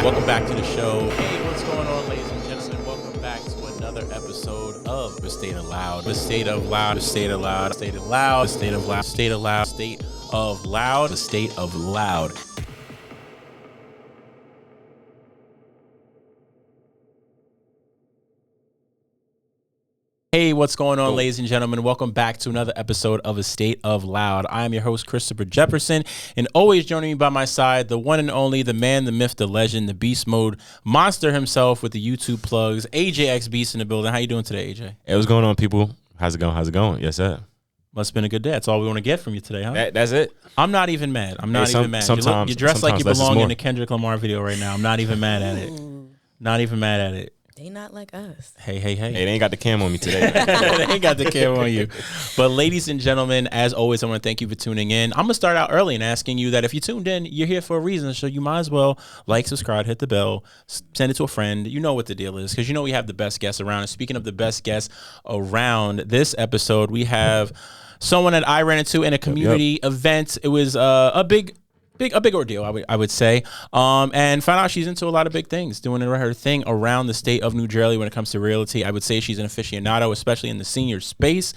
Welcome back to the show. Hey, what's going on, ladies and gentlemen? Welcome back to another episode of The State of Loud. The State of Loud, the State of Loud, the State of Loud, the State of Loud, State of Loud, State of Loud, the State of Loud. Hey, what's going on, ladies and gentlemen? Welcome back to another episode of A State of Loud. I am your host, Christopher Jefferson, and always joining me by my side, the one and only, the man, the myth, the legend, the beast mode monster himself with the YouTube plugs, AJX Beast in the building. How you doing today, AJ? Hey, what's going on, people? How's it going? How's it going? Yes, sir. Must have been a good day. That's all we want to get from you today, huh? That's it? I'm not even mad. I'm not even mad. Sometimes, you dress like you belong in a a Kendrick Lamar video right now. I'm not even mad at it. Not even mad at it. They not like us. Hey. Hey, they ain't got the cam on me today. They ain't got the camera on you. But ladies and gentlemen, as always, I want to thank you for tuning in. I'm going to start out early and asking you that if you tuned in, you're here for a reason. So you might as well like, subscribe, hit the bell, send it to a friend. You know what the deal is because you know we have the best guests around. And speaking of the best guests around, this episode, we have someone that I ran into in a community event. It was a big ordeal, I would say, and found out she's into a lot of big things, doing her thing around the state of New Jersey when it comes to realty. I would say she's an aficionado, especially in the senior space.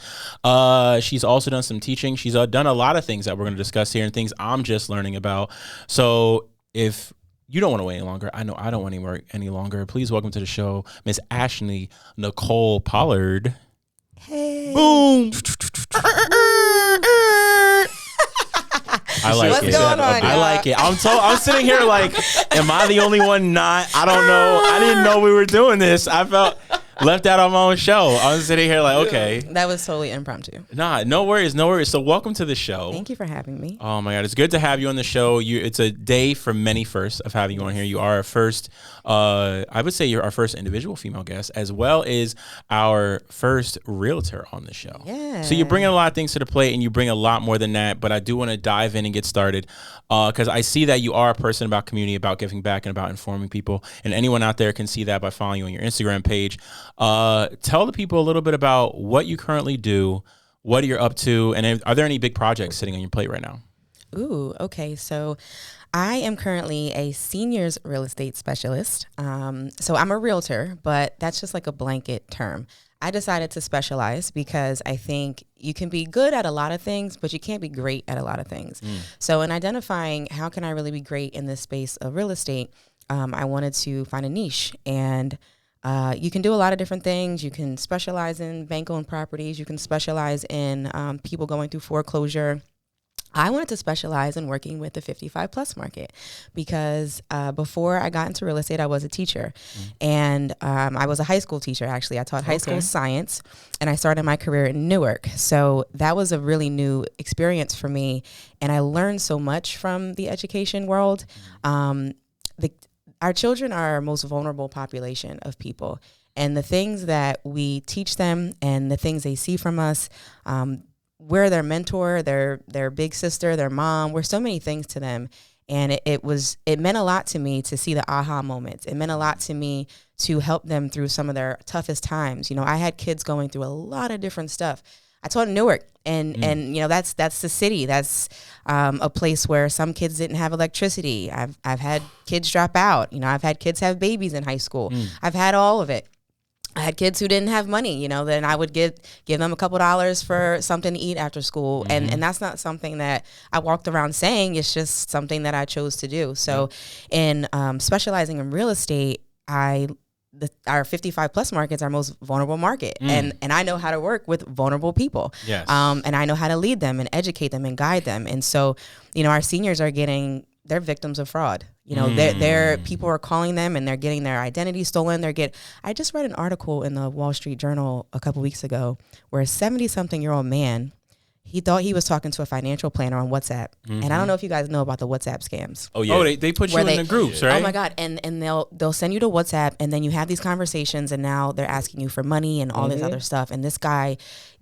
She's also done some teaching. She's done a lot of things that we're going to discuss here and things I'm just learning about. So if you don't want to wait any longer, I know I don't want to wait any longer, please welcome to the show, Miss Ashley Nicole Pollard. Hey. Boom. I like What's it. going on, I y'all? like it. I'm sitting here like, am I the only one not? I don't know. I didn't know we were doing this. I felt left out on my own show. I was sitting here like, okay. That was totally impromptu. Nah, no worries. So welcome to the show. Thank you for having me. Oh my God, it's good to have you on the show. It's a day for many firsts of having you on here. You are our first, I would say you're our first individual female guest, as well as our first realtor on the show. Yeah. So you're bringing a lot of things to the plate, and you bring a lot more than that. But I do want to dive in and get started because I see that you are a person about community, about giving back, and about informing people. And anyone out there can see that by following you on your Instagram page. Tell the people a little bit about what you currently do, what you're up to, and are there any big projects sitting on your plate right now? Ooh, okay. So I am currently a seniors real estate specialist. So I'm a realtor, but that's just like a blanket term. I decided to specialize because I think you can be good at a lot of things, but you can't be great at a lot of things. So in identifying how can I really be great in this space of real estate, I wanted to find a niche. And you can do a lot of different things. You can specialize in bank-owned properties. You can specialize in people going through foreclosure. I wanted to specialize in working with the 55-plus market because before I got into real estate, I was a teacher. And I was a high school teacher, actually. I taught high school science, and I started my career in Newark. So that was a really new experience for me, and I learned so much from the education world. Our children are our most vulnerable population of people, and the things that we teach them and the things they see from us, we're their mentor, their big sister, their mom. We're so many things to them, and it meant a lot to me to see the aha moments. It meant a lot to me to help them through some of their toughest times. You know, I had kids going through a lot of different stuff. I taught in Newark, and you know that's the city. That's a place where some kids didn't have electricity. I've had kids drop out. You know, I've had kids have babies in high school. I've had all of it. I had kids who didn't have money. You know, then I would give them a couple dollars for something to eat after school, and that's not something that I walked around saying. It's just something that I chose to do. So, in specializing in real estate, our 55-plus market is our most vulnerable market. And I know how to work with vulnerable people. Yes. And I know how to lead them and educate them and guide them. And so, you know, our seniors they're victims of fraud. You know, they're people are calling them and they're getting their identity stolen. I just read an article in the Wall Street Journal a couple weeks ago where a 70-something-year-old man, he thought he was talking to a financial planner on WhatsApp. And I don't know if you guys know about the WhatsApp scams. Oh, yeah. Oh, they put you in the groups, right? Oh, my God. And they'll send you to WhatsApp, and then you have these conversations, and now they're asking you for money and all this other stuff. And this guy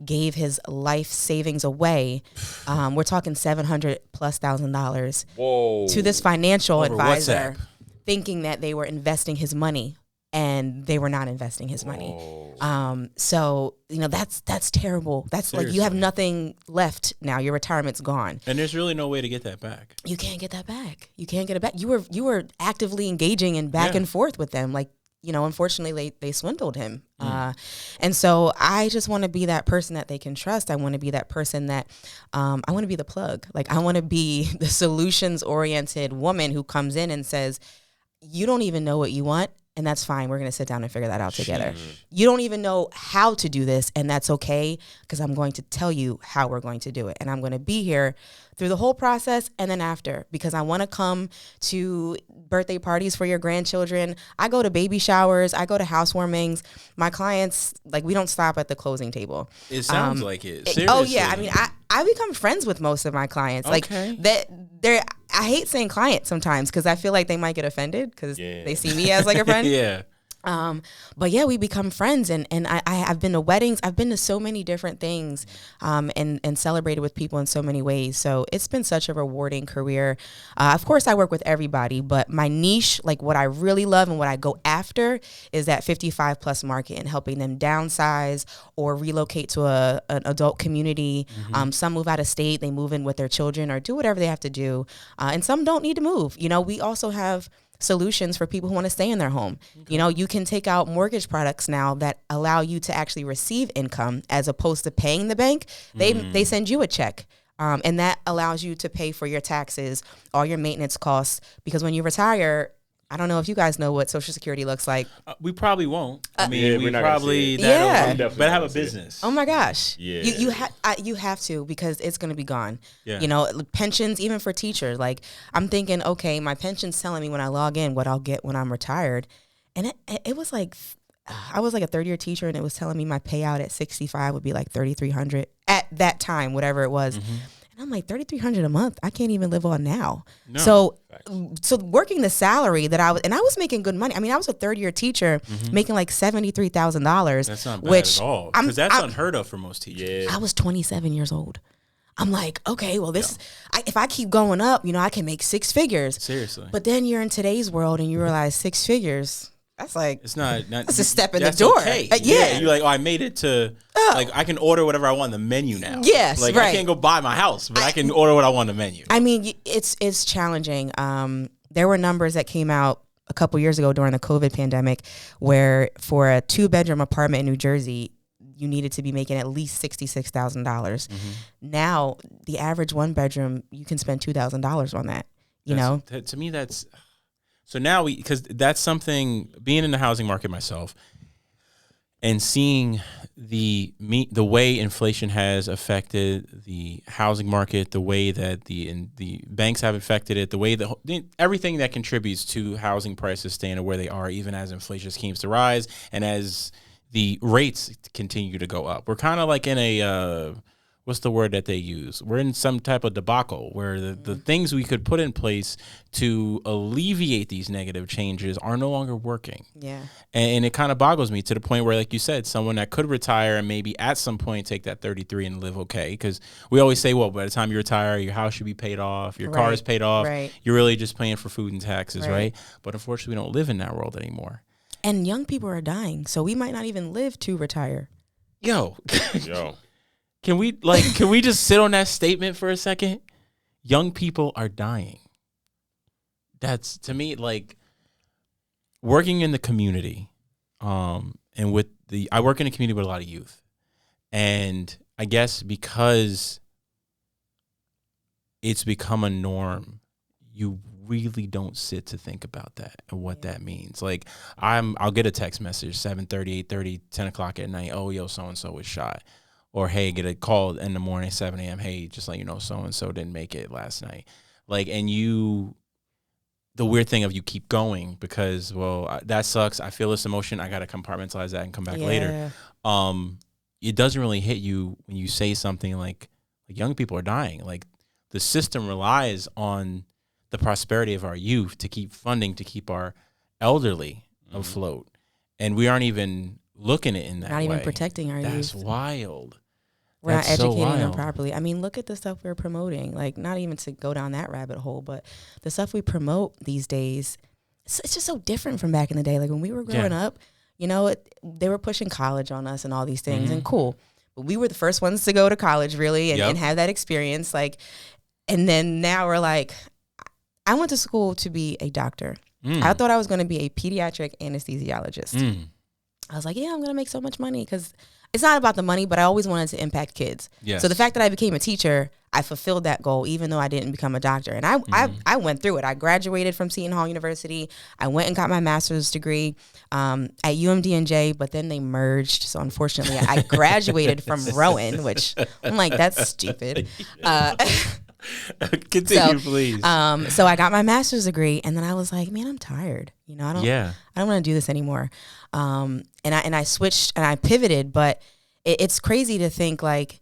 gave his life savings away. We're talking $700,000+ to this financial advisor, thinking that they were investing his money and they were not investing his money. So, that's terrible. That's like you have Seriously. nothing left now. Your retirement's gone. And there's really no way to get that back. You can't get that back. You can't get it back. You were actively engaging and back and forth with them. Like, unfortunately they swindled him. And so I just want to be that person that they can trust. I want to be that person that I want to be the plug. Like, I want to be the solutions oriented woman who comes in and says, you don't even know what you want. And that's fine. We're going to sit down and figure that out together. You don't even know how to do this, and that's okay, because I'm going to tell you how we're going to do it. And I'm going to be here through the whole process and then after, because I want to come to birthday parties for your grandchildren. I go to baby showers. I go to housewarmings. My clients, like, we don't stop at the closing table. It sounds like it. Oh, yeah. Seriously. I mean, I become friends with most of my clients. Okay. Like, I hate saying client sometimes because I feel like they might get offended because they see me as like a friend. Yeah. But yeah, we become friends, and I've been to weddings. I've been to so many different things, and celebrated with people in so many ways. So it's been such a rewarding career. Of course, I work with everybody, but my niche, like what I really love and what I go after, is that 55 plus market and helping them downsize or relocate to an adult community. Some move out of state, they move in with their children or do whatever they have to do, and some don't need to move. We also have solutions for people who want to stay in their home. Okay. You can take out mortgage products now that allow you to actually receive income as opposed to paying the bank. They send you a check. And that allows you to pay for your taxes, all your maintenance costs, because when you retire, I don't know if you guys know what Social Security looks like. We probably won't. I mean, we we're not gonna probably see but have a business. Oh my gosh. Yeah. You have to, because it's going to be gone. Yeah. Pensions, even for teachers, like I'm thinking, okay, my pension's telling me when I log in what I'll get when I'm retired. And it was like, I was like a third year teacher, and it was telling me my payout at 65 would be like $3,300 at that time, whatever it was. And I'm like, $3,300 a month, I can't even live on now. No. So working the salary that I was making good money. I mean, I was a third year teacher making like $73,000. That's not bad at all, because that's unheard of for most teachers. I was 27 years old. I'm like, okay, well, if I keep going up, I can make six figures. Seriously. But then you're in today's world and you realize six figures, that's like, it's not that's a step in the door. Okay. Yeah. You're like, I made it to, like, I can order whatever I want on the menu now. Yes, like, right. I can't go buy my house, but I can order what I want on the menu. I mean, it's challenging. There were numbers that came out a couple years ago during the COVID pandemic where for a 2-bedroom apartment in New Jersey, you needed to be making at least $66,000. Now, the average 1-bedroom, you can spend $2,000 on that. To me, that's so now because that's something, being in the housing market myself and seeing the way inflation has affected the housing market, the way that the banks have affected it, the way that everything that contributes to housing prices staying where they are, even as inflation continues to rise and as the rates continue to go up. We're kind of like in a what's the word that they use? We're in some type of debacle where the things we could put in place to alleviate these negative changes are no longer working. Yeah. And it kind of boggles me to the point where, like you said, someone that could retire and maybe at some point take that 33 and live okay. Because we always say, well, by the time you retire, your house should be paid off, your car is paid off. Right. You're really just paying for food and taxes, right? But unfortunately, we don't live in that world anymore. And young people are dying, so we might not even live to retire. Yo. Can we just sit on that statement for a second? Young people are dying. That's, to me, like, working in the community, and I work in a community with a lot of youth. And I guess because it's become a norm, you really don't sit to think about that and what that means. Like, I'll get a text message 7:30, 8:30, 10 o'clock at night. Oh, yo, so-and-so was shot. Or, hey, get a call in the morning, 7 a.m. Hey, just let you know, so-and-so didn't make it last night. Like, and the weird thing of you keep going because, well, that sucks. I feel this emotion. I got to compartmentalize that and come back later. It doesn't really hit you when you say something like young people are dying. Like, the system relies on the prosperity of our youth to keep funding, to keep our elderly afloat. And we aren't even looking at it in that way. Not even protecting our youth. That's wild. We're not educating them properly. I mean, look at the stuff we're promoting. Like, not even to go down that rabbit hole, but the stuff we promote these days, it's just so different from back in the day. Like when we were growing up, you know, they were pushing college on us and all these things, and cool. But we were the first ones to go to college, really, and have that experience. Like, and then now we're like, I went to school to be a doctor. I thought I was going to be a pediatric anesthesiologist. I was like, yeah, I'm going to make so much money because it's not about the money, but I always wanted to impact kids. Yes. So the fact that I became a teacher, I fulfilled that goal, even though I didn't become a doctor. And I went through it. I graduated from Seton Hall University. I went and got my master's degree at UMD&J, but then they merged. So unfortunately, I graduated from Rowan, which I'm like, that's stupid. Continue, please. So I got my master's degree, and then I was like, man, I'm tired. You know, I don't want to do this anymore. And I switched and I pivoted, but it's crazy to think like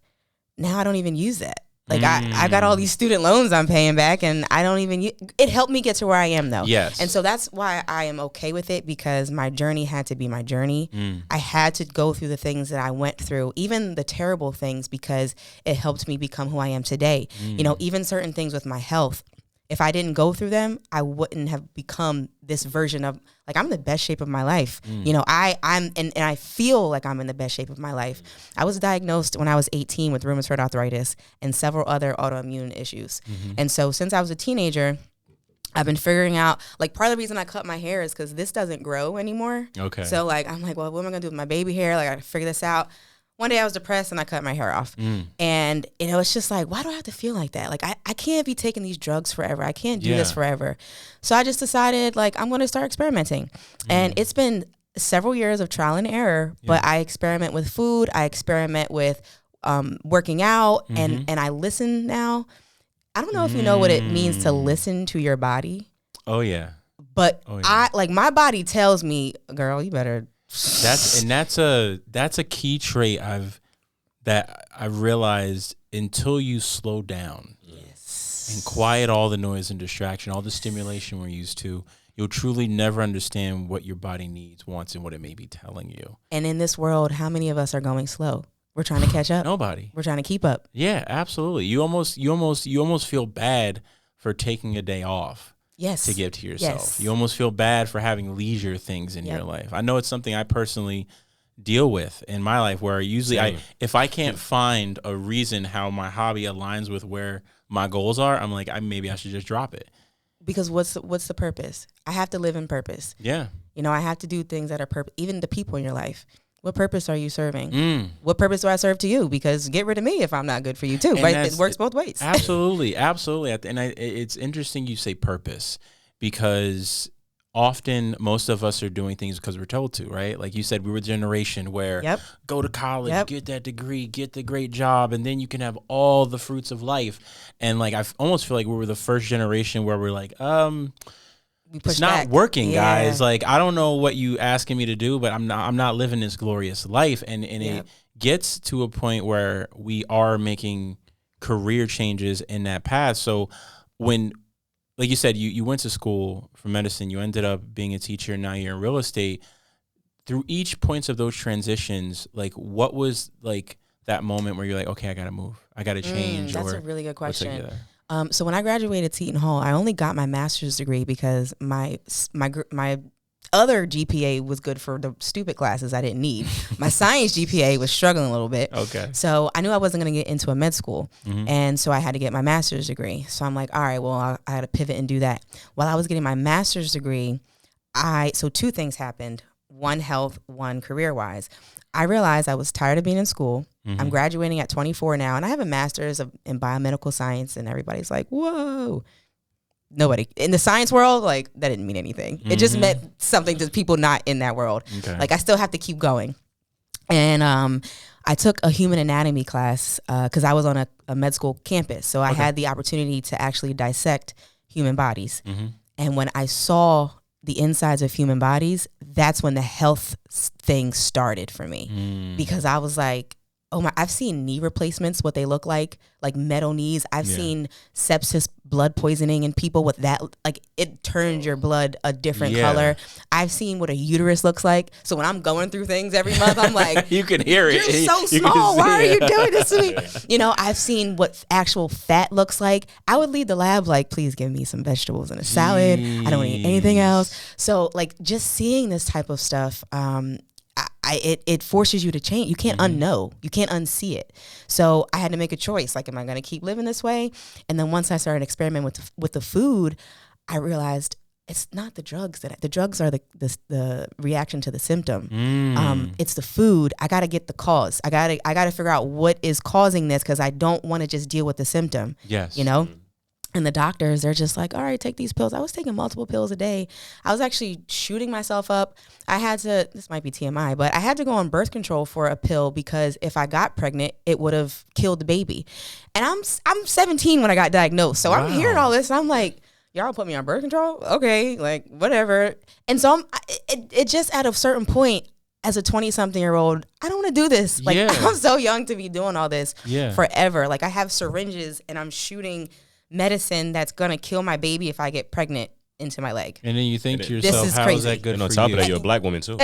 now I don't even use that. Like I got all these student loans I'm paying back, and I don't even it helped me get to where I am though. Yes. And so that's why I am okay with it, because my journey had to be my journey. I had to go through the things that I went through, even the terrible things, because it helped me become who I am today. You know, even certain things with my health. If I didn't go through them, I wouldn't have become this version of, like, I'm in the best shape of my life. You know, I'm and I feel like I'm in the best shape of my life. I was diagnosed when I was 18 with rheumatoid arthritis and several other autoimmune issues. And so since I was a teenager, I've been figuring out, like, part of the reason I cut my hair is because this doesn't grow anymore. Okay. So, like, I'm like, well, what am I going to do with my baby hair? Like, I got to figure this out. One day I was depressed and I cut my hair off. And, you know, it's just like, why do I have to feel like that? Like, I can't be taking these drugs forever. I can't do this forever. So I just decided, like, I'm going to start experimenting. And it's been several years of trial and error, but I experiment with food. I experiment with working out, and I listen now. I don't know if you know what it means to listen to your body. Oh, yeah. But my body tells me, girl, you better... That's a key trait I've realized until you slow down and quiet all the noise and distraction, all the stimulation we're used to, you'll truly never understand what your body needs, wants, and what it may be telling you. And in this world, how many of us are going slow? We're trying to catch up. Nobody. We're trying to keep up. Yeah, absolutely. You almost feel bad for taking a day off. Yes. To give to yourself. You almost feel bad for having leisure things in your life. I know it's something I personally deal with in my life, where usually if I can't find a reason how my hobby aligns with where my goals are, I'm like, maybe I should just drop it. Because what's the purpose? I have to live in purpose. Yeah. You know, I have to do things that are purpose. Even the people in your life. What purpose are you serving? What purpose do I serve to you? Because get rid of me if I'm not good for you too, and right? It works both ways. Absolutely, absolutely. And it's interesting you say purpose, because often most of us are doing things because we're told to, right? Like you said, we were a generation where go to college, get that degree, get the great job, and then you can have all the fruits of life. And like I almost feel like we were the first generation where we're like, it's not working, guys. Like, I don't know what you asking me to do, but I'm not living this glorious life. And it gets to a point where we are making career changes in that path. So when, like you said, you went to school for medicine, you ended up being a teacher, now you're in real estate. Through each points of those transitions, like, what was like that moment where you're like, okay, I got to move, I got to change? That's a really good question. So when I graduated Seton Hall, I only got my master's degree because my other GPA was good for the stupid classes I didn't need. My science GPA was struggling a little bit. Okay. So I knew I wasn't going to get into a med school. And so I had to get my master's degree. So I'm like, all right, well, I had to pivot and do that. While I was getting my master's degree, so two things happened. One, health, one, career-wise. I realized I was tired of being in school. I'm graduating at 24 now, and I have a master's in biomedical science, and everybody's like, whoa. Nobody. In the science world, like, that didn't mean anything. It just meant something to people not in that world. Okay. Like, I still have to keep going. And I took a human anatomy class because I was on a med school campus. So I had the opportunity to actually dissect human bodies. And when I saw the insides of human bodies, that's when the health thing started for me. Because I was like, Oh my, I've seen knee replacements, what they look like metal knees. I've seen sepsis, blood poisoning in people with that, like it turns your blood a different color. I've seen what a uterus looks like. So when I'm going through things every month, I'm like, you can hear it. You're so small. Why are you doing this to me? You know, I've seen what actual fat looks like. I would leave the lab like, please give me some vegetables and a salad. I don't want to eat anything else. So like just seeing this type of stuff, it forces you to change. You can't unknow. You can't unsee it. So I had to make a choice. Like, am I going to keep living this way? And then once I started experimenting with the food, I realized it's not the drugs the drugs are the reaction to the symptom. It's the food. I got to get the cause. I got to figure out what is causing this, because I don't want to just deal with the symptom. Yes. You know? And the doctors, they're just like, all right, take these pills. I was taking multiple pills a day. I was actually shooting myself up. I had to, this might be TMI, but I had to go on birth control for a pill, because if I got pregnant, it would have killed the baby. And I'm 17 when I got diagnosed. So I'm hearing all this and I'm like, y'all put me on birth control? Okay, like whatever. And so it just at a certain point, as a 20-something-year-old, I don't want to do this. Like I'm so young to be doing all this forever. Like I have syringes and I'm shooting medicine that's gonna kill my baby if I get pregnant into my leg. And then you think to yourself, how is that good and for on top you? of that, you're a black woman too.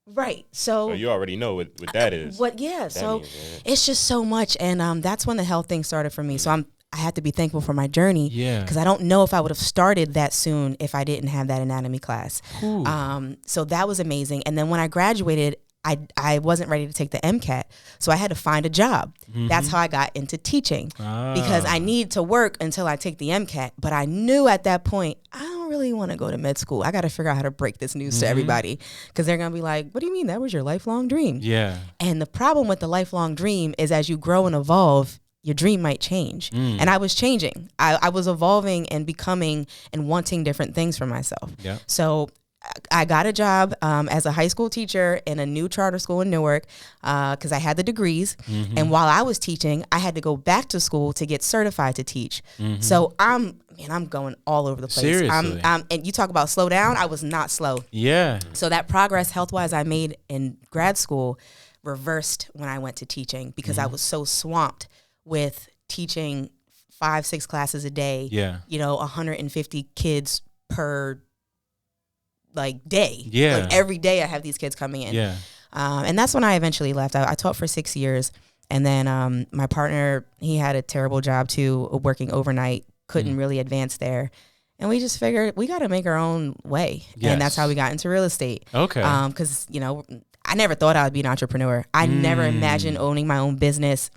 Right. So you already know what that is. It's just so much. And that's when the health thing started for me. So I had to be thankful for my journey. Yeah. Because I don't know if I would have started that soon if I didn't have that anatomy class. So that was amazing. And then when I graduated, I wasn't ready to take the MCAT, so I had to find a job. That's how I got into teaching, because I need to work until I take the MCAT. But I knew at that point, I don't really want to go to med school. I got to figure out how to break this news to everybody, because they're going to be like, what do you mean? That was your lifelong dream? Yeah. And the problem with the lifelong dream is, as you grow and evolve, your dream might change. And I was changing. I was evolving and becoming and wanting different things for myself. Yeah. So I got a job as a high school teacher in a new charter school in Newark, because I had the degrees. And while I was teaching, I had to go back to school to get certified to teach. So I'm going all over the place. Seriously. And you talk about slow down, I was not slow. Yeah. So that progress health-wise I made in grad school reversed when I went to teaching, because I was so swamped with teaching 5-6 classes a day. Yeah. 150 kids per day. Yeah. Like every day I have these kids coming in. Yeah. And that's when I eventually left. I taught for 6 years. And then my partner, he had a terrible job too, working overnight, couldn't really advance there. And we just figured we got to make our own way. Yes. And that's how we got into real estate. Okay. Because, I never thought I would be an entrepreneur. I never imagined owning my own business.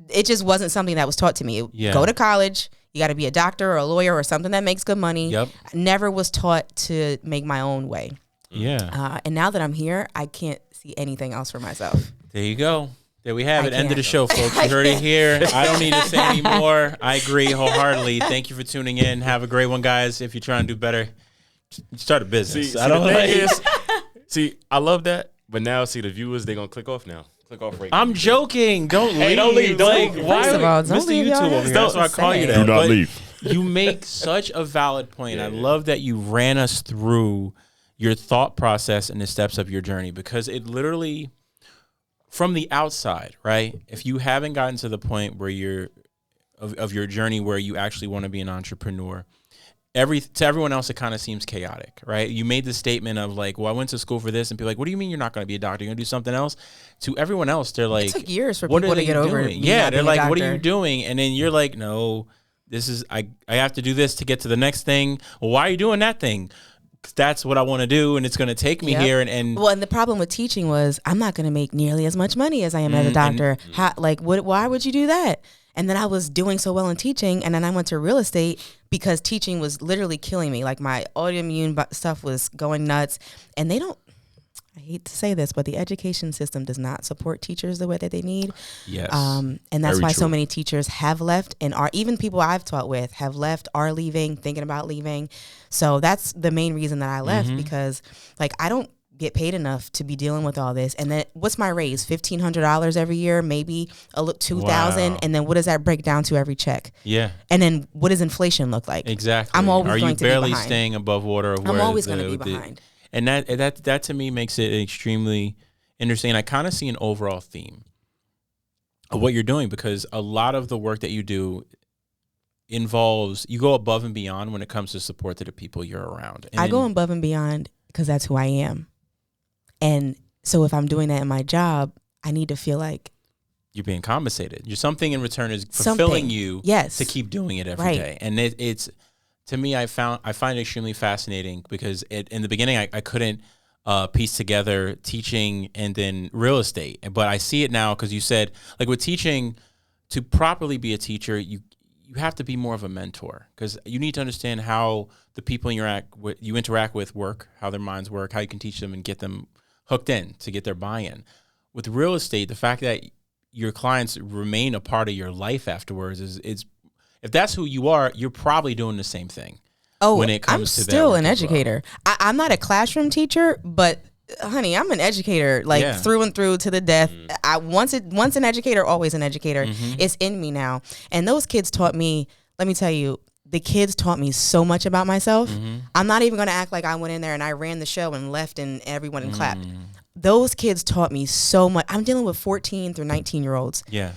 It just wasn't something that was taught to me. Yeah. Go to college. You got to be a doctor or a lawyer or something that makes good money. Yep. I never was taught to make my own way. Yeah. And now that I'm here, I can't see anything else for myself. There you go. There we have it. End of the show, folks. You heard it here. I don't need to say any more. I agree wholeheartedly. Thank you for tuning in. Have a great one, guys. If you're trying to do better, start a business. See, I love that. But now, the viewers, they're going to click off now. Click off right I'm joking. Don't leave. Hey, don't leave. Don't leave. Why? First of all, don't Mr. leave, YouTube y'all. over here. That's why I call you that. Do not But leave. You make such a valid point. I love that you ran us through your thought process and the steps of your journey, because it literally, from the outside, right? If you haven't gotten to the point where you're of your journey where you actually want to be an entrepreneur, to everyone else, it kind of seems chaotic, right? You made the statement of like, well, I went to school for this, and people are like, what do you mean you're not going to be a doctor? You're going to do something else? To everyone else, they're like, It took years for what people are to they get over doing? me Yeah, not they're being a like, what are doctor. you doing? And then you're like, no, this is, I have to do this to get to the next thing. Well, why are you doing that thing? 'Cause that's what I want to do, and it's going to take me here. And well, and the problem with teaching was I'm not going to make nearly as much money as I am as a doctor. Why would you do that? And then I was doing so well in teaching, and then I went to real estate because teaching was literally killing me. Like my autoimmune stuff was going nuts, and I hate to say this, but the education system does not support teachers the way that they need. yes, And that's Very why true. so many teachers have left, and even people I've taught with have left, are leaving, thinking about leaving. So that's the main reason that I left, because I don't get paid enough to be dealing with all this. And then what's my raise? $1,500 every year, maybe $2,000. Wow. And then what does that break down to every check? yeah, And then what does inflation look like? exactly. I'm always Are going you to be barely behind. staying above water? I'm always going to be behind. And that to me makes it extremely interesting. I kind of see an overall theme. of what you're doing, because a lot of the work that you do involves, you go above and beyond when it comes to support to the people you're around. And I go above and beyond because that's who I am. And so if I'm doing that in my job, I need to feel like you're being compensated. You're something in return is fulfilling you to keep doing it every day. And it's, to me, I find it extremely fascinating because in the beginning, I couldn't piece together teaching and then real estate. But I see it now because you said, like with teaching, to properly be a teacher, you have to be more of a mentor, because you need to understand how the people you interact with work, how their minds work, how you can teach them and get them hooked in to get their buy-in. With real estate, the fact that your clients remain a part of your life afterwards is if that's who you are, you're probably doing the same thing. Oh, when it comes I'm to still an educator. I'm not a classroom teacher, but honey, I'm an educator, through and through to the death. Once an educator, always an educator. It's in me now. And those kids taught me, let me tell you, the kids taught me so much about myself. I'm not even going to act like I went in there and I ran the show and left and everyone clapped. Those kids taught me so much. I'm dealing with 14 through 19-year-olds. Yeah.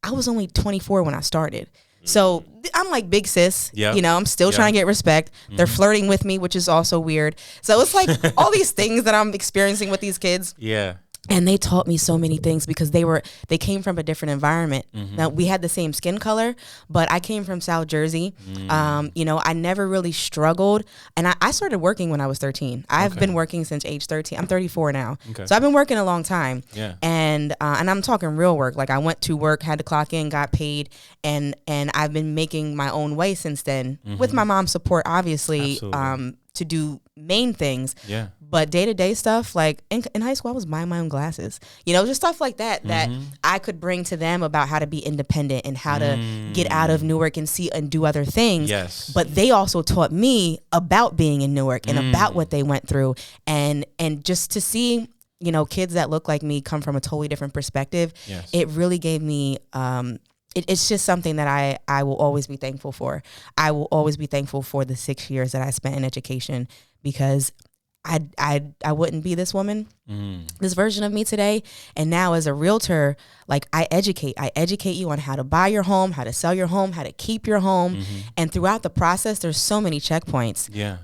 I was only 24 when I started. So I'm like big sis, Yep. you know, I'm still trying to get respect. They're flirting with me, which is also weird. So it's like all these things that I'm experiencing with these kids. Yeah. And they taught me so many things because they came from a different environment. Now, we had the same skin color, but I came from South Jersey. You know, I never really struggled. And I started working when I was 13. I've been working since age 13. I'm 34 now. So I've been working a long time. Yeah. And I'm talking real work. Like I went to work, had to clock in, got paid, and I've been making my own way since then with my mom's support, obviously, to do main things. Yeah. But day-to-day stuff, like in high school, I was buying my own glasses. You know, just stuff like that that I could bring to them about how to be independent and how to get out of Newark and see and do other things. Yes. But they also taught me about being in Newark and about what they went through. And just to see, you know, kids that look like me come from a totally different perspective, it really gave me it's just something that I will always be thankful for. I will always be thankful for the 6 years that I spent in education, because I wouldn't be this woman, this version of me today. And now as a realtor, like I educate you on how to buy your home, how to sell your home, how to keep your home. And throughout the process, there's so many checkpoints. Yeah.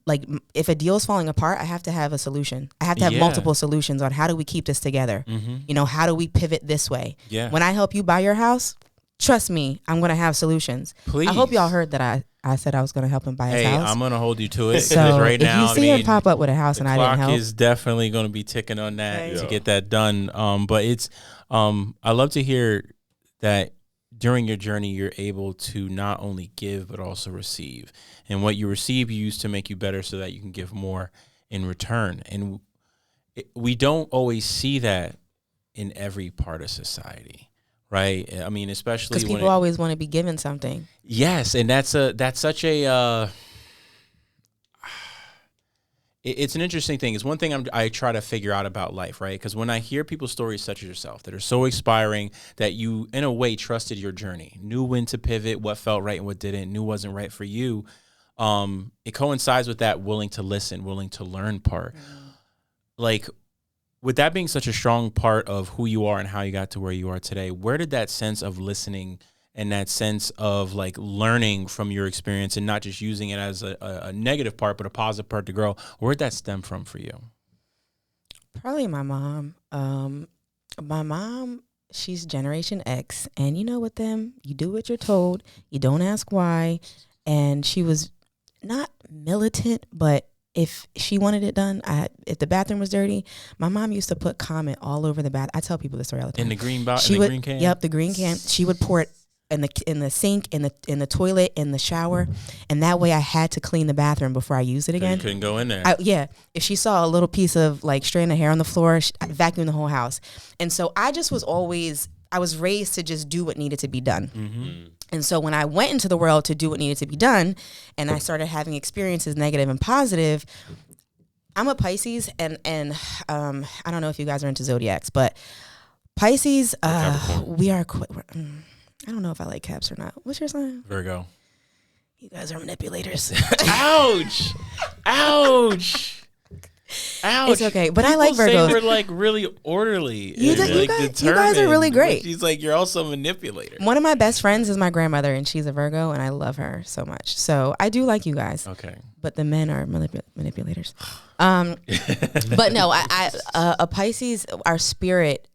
Like if a deal is falling apart, I have to have a solution. I have to have multiple solutions on how do we keep this together? You know, how do we pivot this way? Yeah. When I help you buy your house, trust me, I'm going to have solutions. Please. I hope y'all heard that I said I was going to help him buy his house. I'm going to hold you to it. So right if now, you see him pop up with a house and I didn't help, the clock is definitely going to be ticking on that to get that done. But it's, I love to hear that during your journey, you're able to not only give, but also receive. And what you receive, you use to make you better so that you can give more in return. And we don't always see that in every part of society. Right. I mean, especially because people always want to be given something. Yes. And that's such a, it's an interesting thing. It's one thing I try to figure out about life, right? Because when I hear people's stories such as yourself that are so inspiring that you, in a way, trusted your journey, knew when to pivot, what felt right and what didn't, knew wasn't right for you. It coincides with that willing to listen, willing to learn part. Like, with that being such a strong part of who you are and how you got to where you are today, where did that sense of listening and that sense of like learning from your experience and not just using it as a negative part, but a positive part to grow, where'd that stem from for you? Probably my mom. My mom, she's Generation X. And you know, with them, you do what you're told. You don't ask why. And she was not militant, but if she wanted it done, if the bathroom was dirty, my mom used to put comment all over the bath. I tell people this story all the time. In the green green can? Yep, the green can. She would pour it in the sink, in the toilet, in the shower, and that way I had to clean the bathroom before I used it again. You couldn't go in there. If she saw a little piece of like strand of hair on the floor, I vacuumed the whole house. And so I was raised to just do what needed to be done. And so when I went into the world to do what needed to be done, and I started having experiences, negative and positive, I'm a Pisces, and I don't know if you guys are into zodiacs, but Pisces, we are. I don't know if I like Caps or not. What's your sign? Virgo. You guys are manipulators. Ouch! Ouch! Ouch. It's okay. But I like People say Virgos. we're like really orderly. You and, guys- you guys are really determined, great. but she's like, you're also a manipulator. One of my best friends is my grandmother, and she's a Virgo, and I love her so much. So I do like you guys. Okay. But the men are manipulators. But no, a Pisces, our spirit,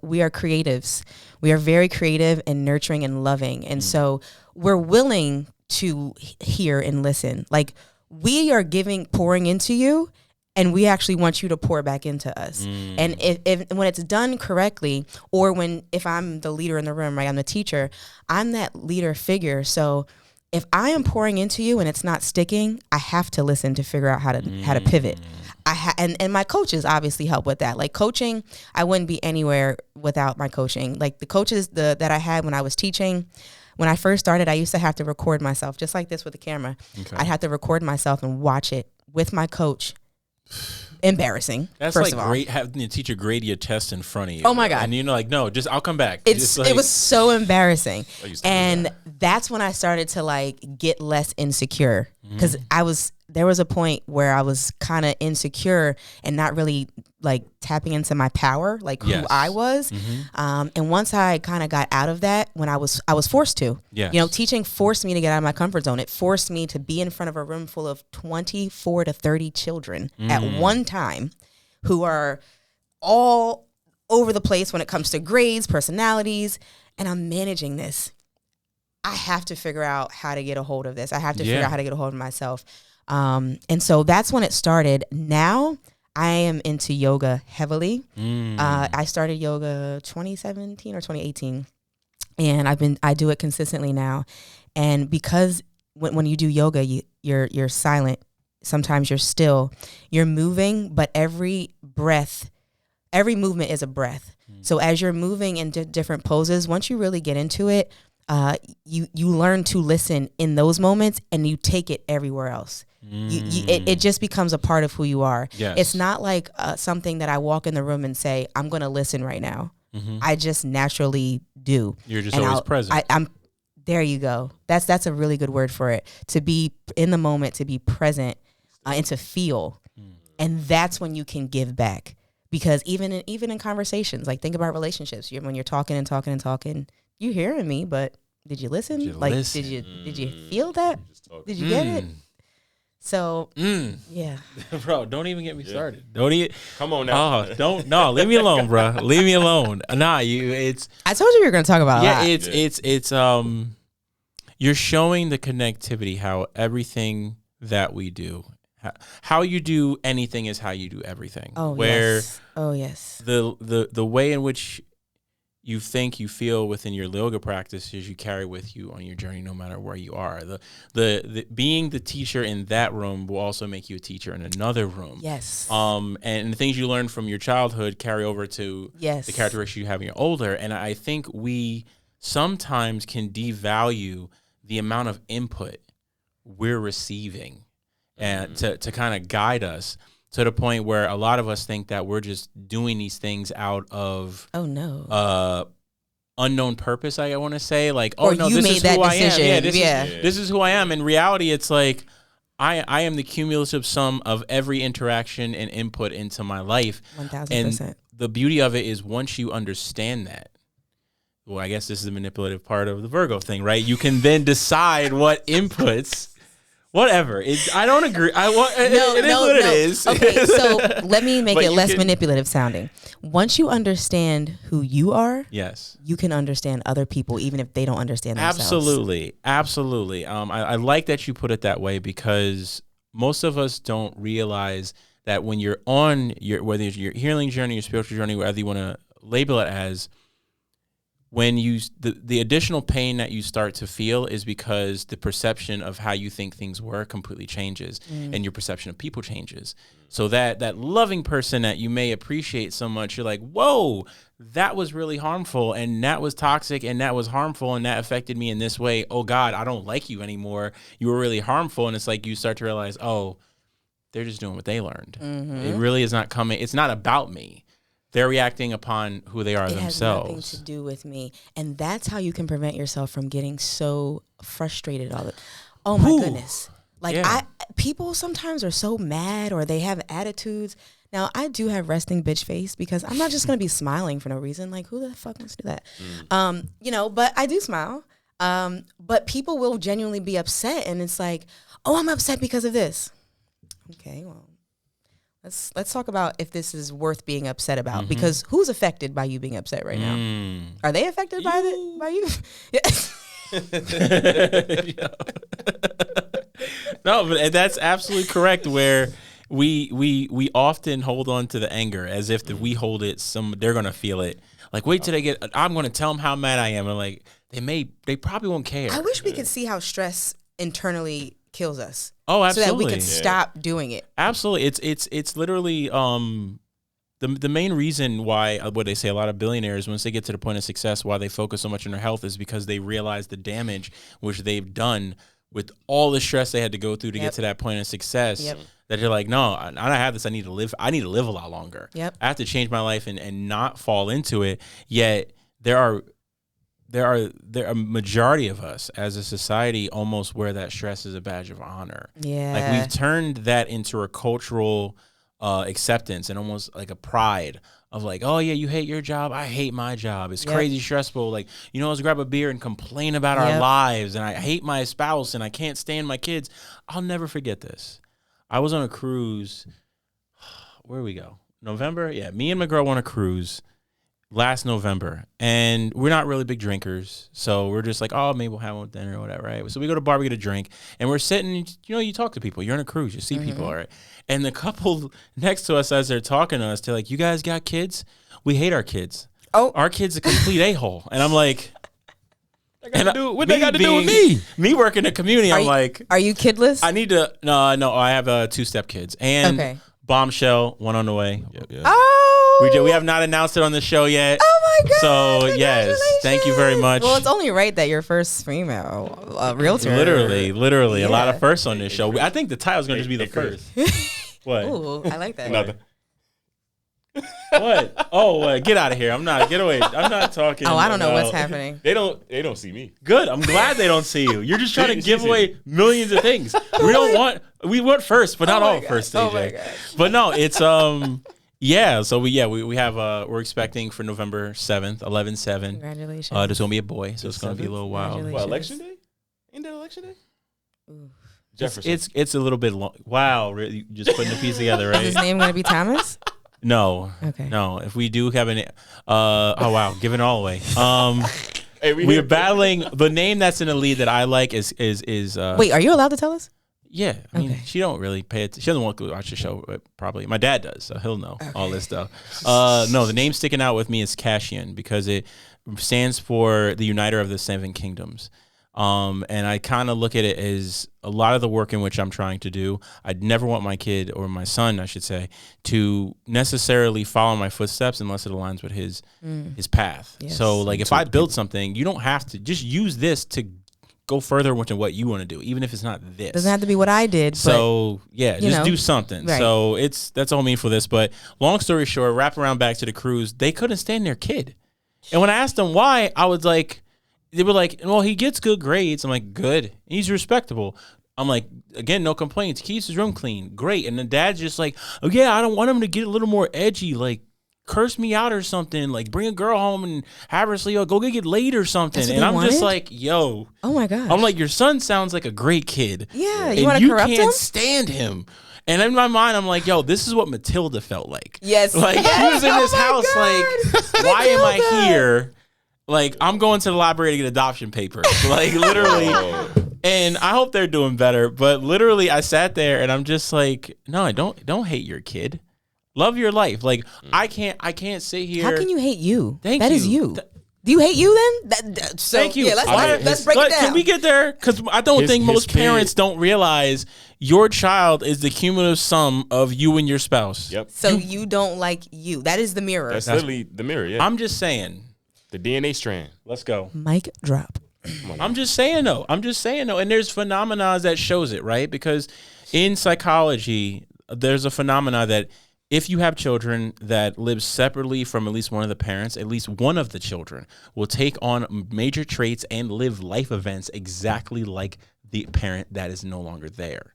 we are creatives. We are very creative and nurturing and loving. And so we're willing to hear and listen. Like, we are pouring into you, and we actually want you to pour back into us. And if when it's done correctly, or if I'm the leader in the room, right, I'm the teacher, I'm that leader figure. So if I am pouring into you and it's not sticking, I have to listen to figure out how to pivot. And my coaches obviously help with that. Like, coaching, I wouldn't be anywhere without my coaching. Like, the coaches that I had when I was teaching, when I first started, I used to have to record myself, just like this with the camera. Okay. I'd have to record myself and watch it with my coach. Embarrassing. That's first like of all. great having the teacher grade your test in front of you. Oh my God. And you're like, no, just I'll come back. It like, was so embarrassing. And that. that's when I started to like get less insecure, because there was a point where I was kind of insecure and not really like tapping into my power, like who I was. And once I kind of got out of that, when I was forced to, teaching forced me to get out of my comfort zone. It forced me to be in front of a room full of 24 to 30 children at one time, who are all over the place when it comes to grades, personalities, and I'm managing this. I have to figure out how to get a hold of this. I have to figure out how to get a hold of myself. And so that's when it started. Now I am into yoga heavily. I started yoga 2017 or 2018, and I do it consistently now. And because when you do yoga, you're silent. Sometimes you're still, you're moving, but every movement is a breath. So as you're moving in different poses, once you really get into it, you learn to listen in those moments, and you take it everywhere else. It just becomes a part of who you are. Yes. It's not like something that I walk in the room and say, I'm going to listen right now. I just naturally do. You're just always present. I'm there. You go. That's a really good word for it. To be in the moment, to be present, and to feel, and that's when you can give back. Because even in conversations, like, think about relationships. When you're talking and talking and talking, you hearing me, but did you listen? Did you feel that? Did you get it? So yeah, bro, don't even get me started. Don't even. Come on now. No, leave me alone, bro. Leave me alone. Nah, it's. I told you we were gonna talk about. It's you're showing the connectivity, how everything that we do, how you do anything is how you do everything. Yes. The way in which you think, you feel within your yoga practices, you carry with you on your journey, no matter where you are. The being the teacher in that room will also make you a teacher in another room. Yes. And the things you learn from your childhood carry over to the characteristics you have when you're older. And I think we sometimes can devalue the amount of input we're receiving, and to kind of guide us, to the point where a lot of us think that we're just doing these things out of unknown purpose. I want to say, like, this is who I am. This is who I am. In reality, it's like I am the cumulative sum of every interaction and input into my life. 1000%. And the beauty of it is, once you understand that, well, I guess this is the manipulative part of the Virgo thing, right? You can then decide what inputs. Whatever. I don't agree. It is what it is. Okay, so let me make it less manipulative sounding. Once you understand who you are, yes, you can understand other people, even if they don't understand themselves. Absolutely. I like that you put it that way, because most of us don't realize that when you're on whether it's your healing journey, your spiritual journey, whatever you want to label it as, when the additional pain that you start to feel is because the perception of how you think things were completely changes, and your perception of people changes. So that loving person that you may appreciate so much, you're like, whoa, that was really harmful, and that was toxic, and that was harmful, and that affected me in this way. Oh God, I don't like you anymore. You were really harmful. And it's like you start to realize, oh, they're just doing what they learned. It really is not coming. It's not about me. They're reacting upon who they are themselves. It has nothing to do with me. And that's how you can prevent yourself from getting so frustrated all the time. Oh my goodness. Like, people sometimes are so mad, or they have attitudes. Now, I do have resting bitch face because I'm not just going to be smiling for no reason. Like, who the fuck wants to do that? You know, but I do smile. But people will genuinely be upset, and it's like, oh, I'm upset because of this. Okay, well, let's talk about if this is worth being upset about, because who's affected by you being upset right now? Are they affected by you? No, but that's absolutely correct. Where we often hold on to the anger as if we hold it, they're gonna feel it. Like, wait till they get. I'm gonna tell them how mad I am, and like they probably won't care. I wish we could see how stress internally kills us. Oh, absolutely. So that we could stop doing it. Absolutely. It's literally the main reason why what they say, a lot of billionaires, once they get to the point of success, why they focus so much on their health is because they realize the damage which they've done with all the stress they had to go through to get to that point of success. That you're like, no, I don't have this. I need to live a lot longer. I have to change my life and not fall into it. Yet there are a majority of us as a society almost wear that stress as a badge of honor. Like, we've turned that into a cultural acceptance and almost like a pride of like, oh yeah, you hate your job, I hate my job. It's crazy stressful. Like, you know, let's grab a beer and complain about our lives, and I hate my spouse and I can't stand my kids. I'll never forget this. I was on a cruise. Where we go? November? Yeah, me and my girl went on a cruise last November, and we're not really big drinkers, so we're just like, oh, maybe we'll have one dinner or whatever, right? So we go to bar, we get a drink, and we're sitting, you know, you talk to people, you're on a cruise, you see people, all right? And the couple next to us, as they're talking to us, they're like, you guys got kids? We hate our kids. Oh, our kid's a complete a-hole. And I'm like, what they got to do with me? Me working in the community, I'm like, are you kidless? I need to, no, I have 2-step kids, and bombshell, one on the way. Oh, we have not announced it on the show yet. Oh my God! So yes, thank you very much. Well, it's only right that your first female realtor. Literally, a lot of firsts on this show. I think the title's gonna just be the first. What? Ooh, I like that. What? Oh, get out of here! Get away! I'm not talking. Oh, I don't know what's happening. They don't see me. Good. I'm glad they don't see you. You're just trying to give away millions of things. We want first, but not all first, AJ. Oh my God. But no, it's yeah. So we have we're expecting for November 7th, 11/7. Congratulations. There's gonna be a boy, so it's gonna be a little wild. What, election day? Ain't that election day? Ooh. Jefferson. It's a little bit long. Wow, really, just putting the piece together, right? Is his name gonna be Thomas? No. Okay. No. If we do have an oh wow, giving it all away. Hey, we're battling the name that's in the lead that I like is Wait, are you allowed to tell us? Yeah, I mean, she don't really pay attention. She doesn't want to watch the show, probably. My dad does, so he'll know all this stuff. No, the name sticking out with me is Cassian because it stands for the Uniter of the Seven Kingdoms. And I kind of look at it as a lot of the work in which I'm trying to do. I'd never want my kid, or my son, I should say, to necessarily follow my footsteps unless it aligns with his path. Yes. So, like, if I build something, you don't have to just use this to go further into what you want to do, even if it's not this. Doesn't have to be what I did. So yeah, just do something. Right. So that's all I mean for this. But long story short, wrap around back to the cruise. They couldn't stand their kid, and when I asked them why, I was like, they were like, well, he gets good grades. I'm like, good. He's respectable. I'm like, again, no complaints. Keeps his room clean. Great. And the dad's just like, oh yeah, I don't want him to get a little more edgy, like curse me out or something, like bring a girl home and have her sleep, go get laid or something. And I'm just like, yo. Oh my gosh. I'm like, your son sounds like a great kid. Yeah, you want to corrupt him? You can't stand him. And in my mind, I'm like, yo, this is what Matilda felt like. Yes. Like, she was in this house, like, why am I here? Like, I'm going to the library to get adoption papers. Like, literally. And I hope they're doing better. But literally, I sat there and I'm just like, no, don't hate your kid. Love your life. Like, I can't sit here. How can you hate you? Thank that you. is you. Do you hate you then? Thank you. Yeah, let's break it down. Can we get there? Because I don't think most parents don't realize your child is the cumulative sum of you and your spouse. Yep. So you don't like you. That is the mirror. That's literally the mirror, yeah. I'm just saying. The DNA strand. Let's go. Mic drop. I'm just saying though. And there's phenomena that shows it, right? Because in psychology, there's a phenomena that if you have children that live separately from at least one of the parents, at least one of the children will take on major traits and live life events exactly like the parent that is no longer there.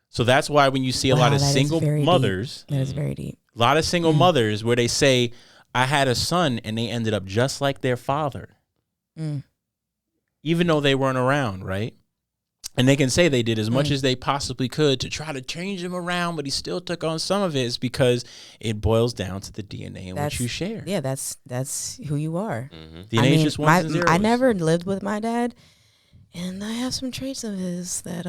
So that's why when you see a lot of single mothers, that is very deep. A lot of single mothers where they say, I had a son and they ended up just like their father. Even though they weren't around, right? And they can say they did as much as they possibly could to try to change him around, but he still took on some of it. It's because it boils down to the DNA in which you share. Yeah, that's who you are. DNA is just ones and zeros. I never lived with my dad, and I have some traits of his that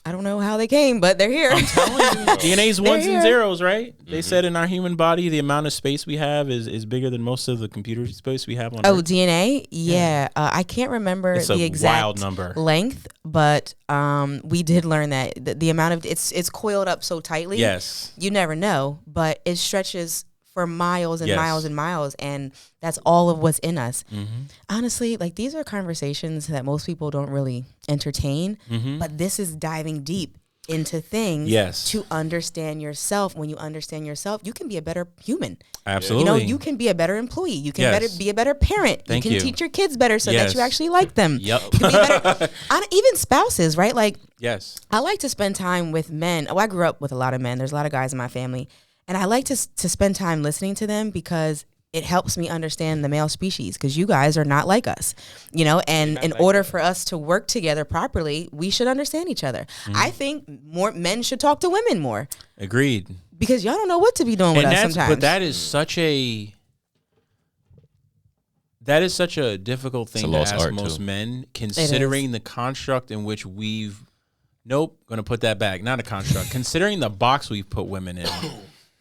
I don't know how they came, but they're here. I'm telling you, DNA's ones and zeros, right? They said in our human body, the amount of space we have is bigger than most of the computer space we have on Earth. DNA? Yeah. I can't remember It's the a exact wild number. length, but we did learn that the amount of it's coiled up so tightly. Yes. You never know, but it stretches for miles and Yes. miles and miles, and that's all of what's in us. Honestly, like these are conversations that most people don't really entertain, but this is diving deep into things to understand yourself. When you understand yourself, you can be a better human. Absolutely. You know, you can be a better employee. You can be a better parent. Thank you can you. teach your kids better so that you actually like them. Yep. You can be better. Even spouses, right? Like, Yes. I like to spend time with men. Oh, I grew up with a lot of men. There's a lot of guys in my family. And I like to spend time listening to them because it helps me understand the male species, because you guys are not like us, you know, and in order for us to work together properly, we should understand each other. I think more men should talk to women more. Agreed. Because y'all don't know what to be doing with us sometimes. But that is such a difficult thing to ask most men, considering the construct in which we've gonna put that back. Not a construct. Considering the box we've put women in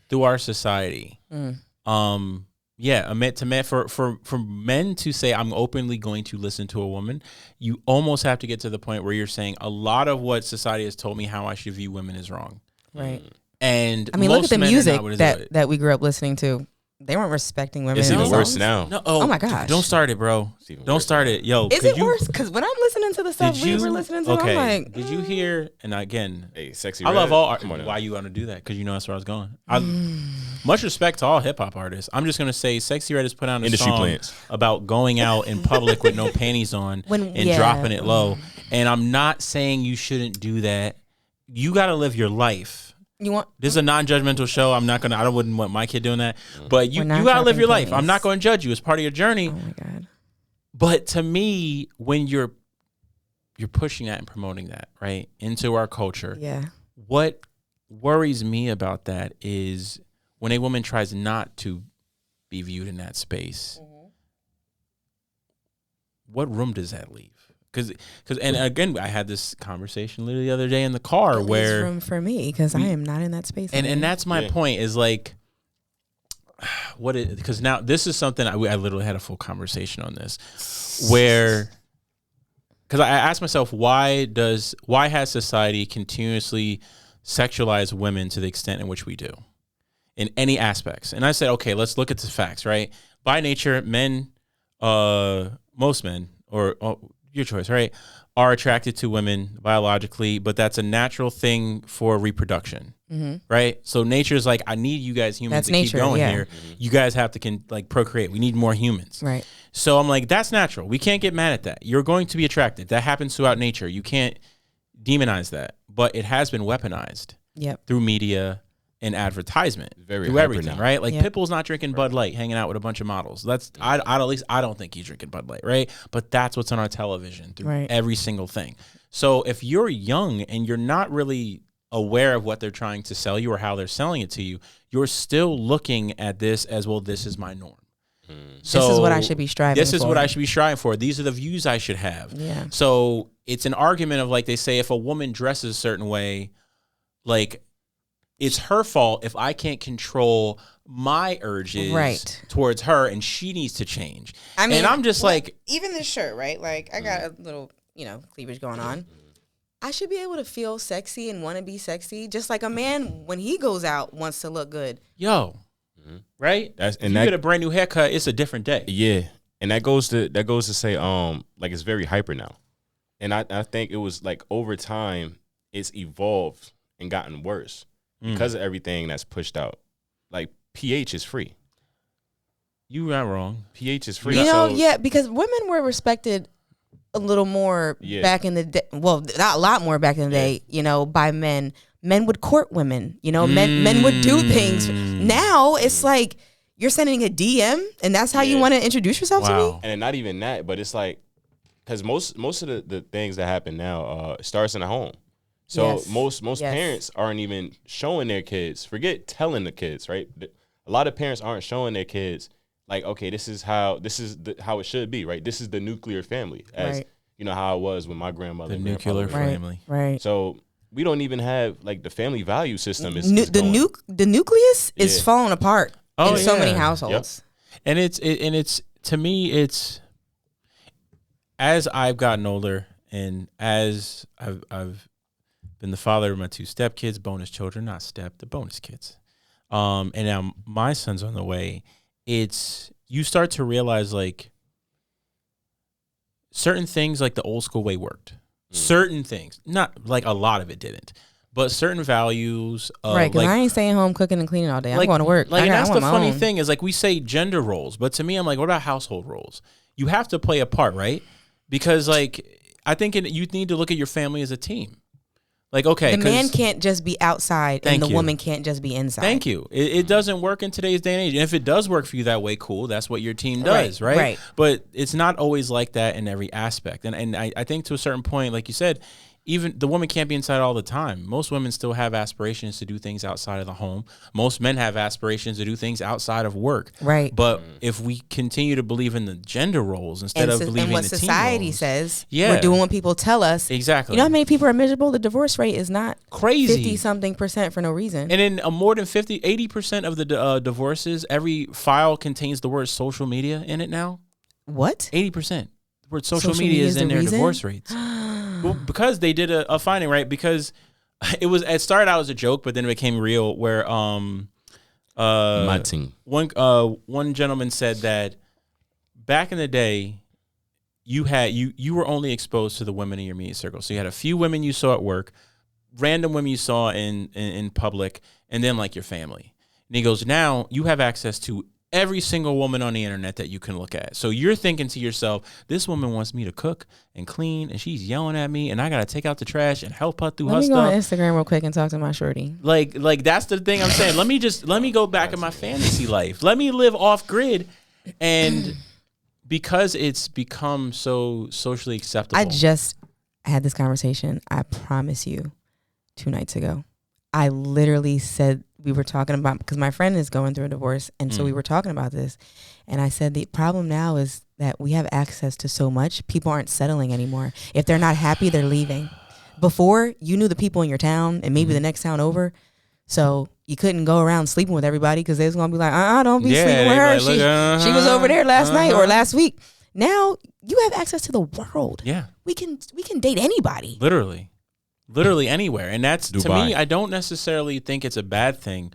through our society. For men to say I'm openly going to listen to a woman, you almost have to get to the point where you're saying a lot of what society has told me how I should view women is wrong. Right. And I mean, look at the music that we grew up listening to. They weren't respecting women. It's even worse now. No, oh my gosh. Don't start it, bro. Don't start it. Yo, is it worse? Because when I'm listening to the stuff we were listening to, I'm like, did you hear? And again, hey, Sexy I Red. love all. Come on now. Why you want to do that? Because you know that's where I was going. Much respect to all hip hop artists. I'm just gonna say, Sexy Red has put out a Industry song plants. about going out in public with no panties on and dropping it low. And I'm not saying you shouldn't do that. You got to live your life. This is a non-judgmental show. I wouldn't want my kid doing that. But you gotta live your life. I'm not going to judge you. It's part of your journey. oh my God. But to me, when you're pushing that and promoting that right into our culture, what worries me about that is when a woman tries not to be viewed in that space. What room does that leave? Because and again, I had this conversation literally the other day in the car where room for me, because I am not in that space. And that's my point is like, because now this is something I literally had a full conversation on this, where because I asked myself why has society continuously sexualized women to the extent in which we do, in any aspects, and I said, okay, let's look at the facts, right? By nature, men, most men, or your choice, right, are attracted to women biologically, but that's a natural thing for reproduction, right? So nature's like, I need you guys humans to keep going here. You guys have to procreate. We need more humans. Right. So I'm like, that's natural. We can't get mad at that. You're going to be attracted. That happens throughout nature. You can't demonize that. But it has been weaponized through media and advertisement, through everything, now. Right? Like Pitbull's not drinking Bud Light, hanging out with a bunch of models. That's I at least I don't think he's drinking Bud Light, right? But that's what's on our television through every single thing. So if you're young and you're not really aware of what they're trying to sell you or how they're selling it to you, you're still looking at this as, well, this is my norm. So this is what I should be striving for. This is what I should be striving for. These are the views I should have. Yeah. So it's an argument of, like they say, if a woman dresses a certain way, like, it's her fault if I can't control my urges towards her, and she needs to change. I mean, and I'm just like, even this shirt, right? Like, I got a little, cleavage going on. I should be able to feel sexy and want to be sexy, just like a man when he goes out wants to look good. Right? If you get a brand new haircut, it's a different day. Yeah, and that goes to say, like, it's very hyper now, and I think it was like over time it's evolved and gotten worse. Because of everything that's pushed out. Like, pH is free. You not wrong. pH is free. Because women were respected a little more back in the day. Well, not a lot more back in the day, by men. men would court women. You know, men would do things. Now it's like you're sending a DM, and that's how you want to introduce yourself to me. And not even that, but it's like, because most of the things that happen now starts in the home. So most parents aren't even showing their kids. Forget telling the kids, right? A lot of parents aren't showing their kids like, okay, this is how it should be, right? This is the nuclear family, as you know how it was with my grandmother. The nuclear family, right? So we don't even have like the family value system. The nucleus is falling apart in so many households. Yep. And it's to me, it's as I've gotten older and as I've been the father of my 2 stepkids, bonus children, not step, the bonus kids. And now my son's on the way. It's you start to realize like certain things like the old school way worked. Certain things, not like a lot of it didn't, but certain values. Right, because I ain't staying home cooking and cleaning all day. I'm going to work. Like, and that's the funny thing is like we say gender roles, but to me, I'm like, what about household roles? You have to play a part, right? Because like I think you need to look at your family as a team. Like, okay, the man can't just be outside and the woman can't just be inside. Thank you. It doesn't work in today's day and age. And if it does work for you that way, cool. That's what your team does, right? But it's not always like that in every aspect. And I think to a certain point, like you said, even the woman can't be inside all the time. Most women still have aspirations to do things outside of the home. Most men have aspirations to do things outside of work. Right. But if we continue to believe in the gender roles instead of believing in the team roles. And what society says, we're doing what people tell us. Exactly. You know how many people are miserable? The divorce rate is not crazy. 50-something% for no reason. And in more than 80% of the divorces, every file contains the word social media in it now. What? 80%. The word social media is in their divorce rates. Well, because they did a finding, right? Because it started out as a joke, but then it became real. Where my team. One gentleman said that back in the day, you were only exposed to the women in your immediate circle. So you had a few women you saw at work, random women you saw in public, and then like your family. And he goes, now you have access to every single woman on the internet that you can look at. So you're thinking to yourself, this woman wants me to cook and clean, and she's yelling at me, and I got to take out the trash and help her through her stuff. Let me go on Instagram real quick and talk to my shorty. Like that's the thing I'm saying. Let me go back in my fantasy life. Let me live off grid. And because it's become so socially acceptable. I just had this conversation, I promise you, 2 nights ago. I literally said, we were talking about, because my friend is going through a divorce, and so we were talking about this, and I said the problem now is that we have access to so much, people aren't settling anymore. If they're not happy, they're leaving. Before, you knew the people in your town and maybe the next town over, so you couldn't go around sleeping with everybody because they was going to be like, don't be sleeping with her. Like, she was over there last night or last week. Now, you have access to the world. Yeah. We can date anybody. Literally anywhere. And that's, Dubai. To me, I don't necessarily think it's a bad thing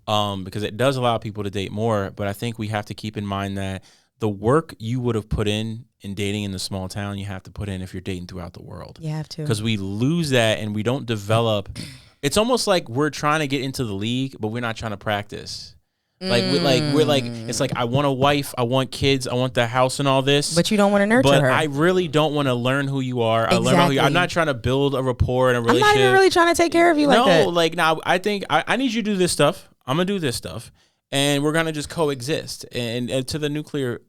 because it does allow people to date more. But I think we have to keep in mind that the work you would have put in dating in the small town, you have to put in if you're dating throughout the world. You have to. Because we lose that and we don't develop. It's almost like we're trying to get into the league, but we're not trying to practice. Like we're like it's like I want a wife, I want kids, I want the house and all this. But you don't want to nurture her. But I really don't want to learn who you are. Exactly. I'm not trying to build a rapport and a relationship. I'm not even really trying to take care of you like that. No, like now I think I need you to do this stuff. I'm gonna do this stuff, and we're gonna just coexist. And to the nuclear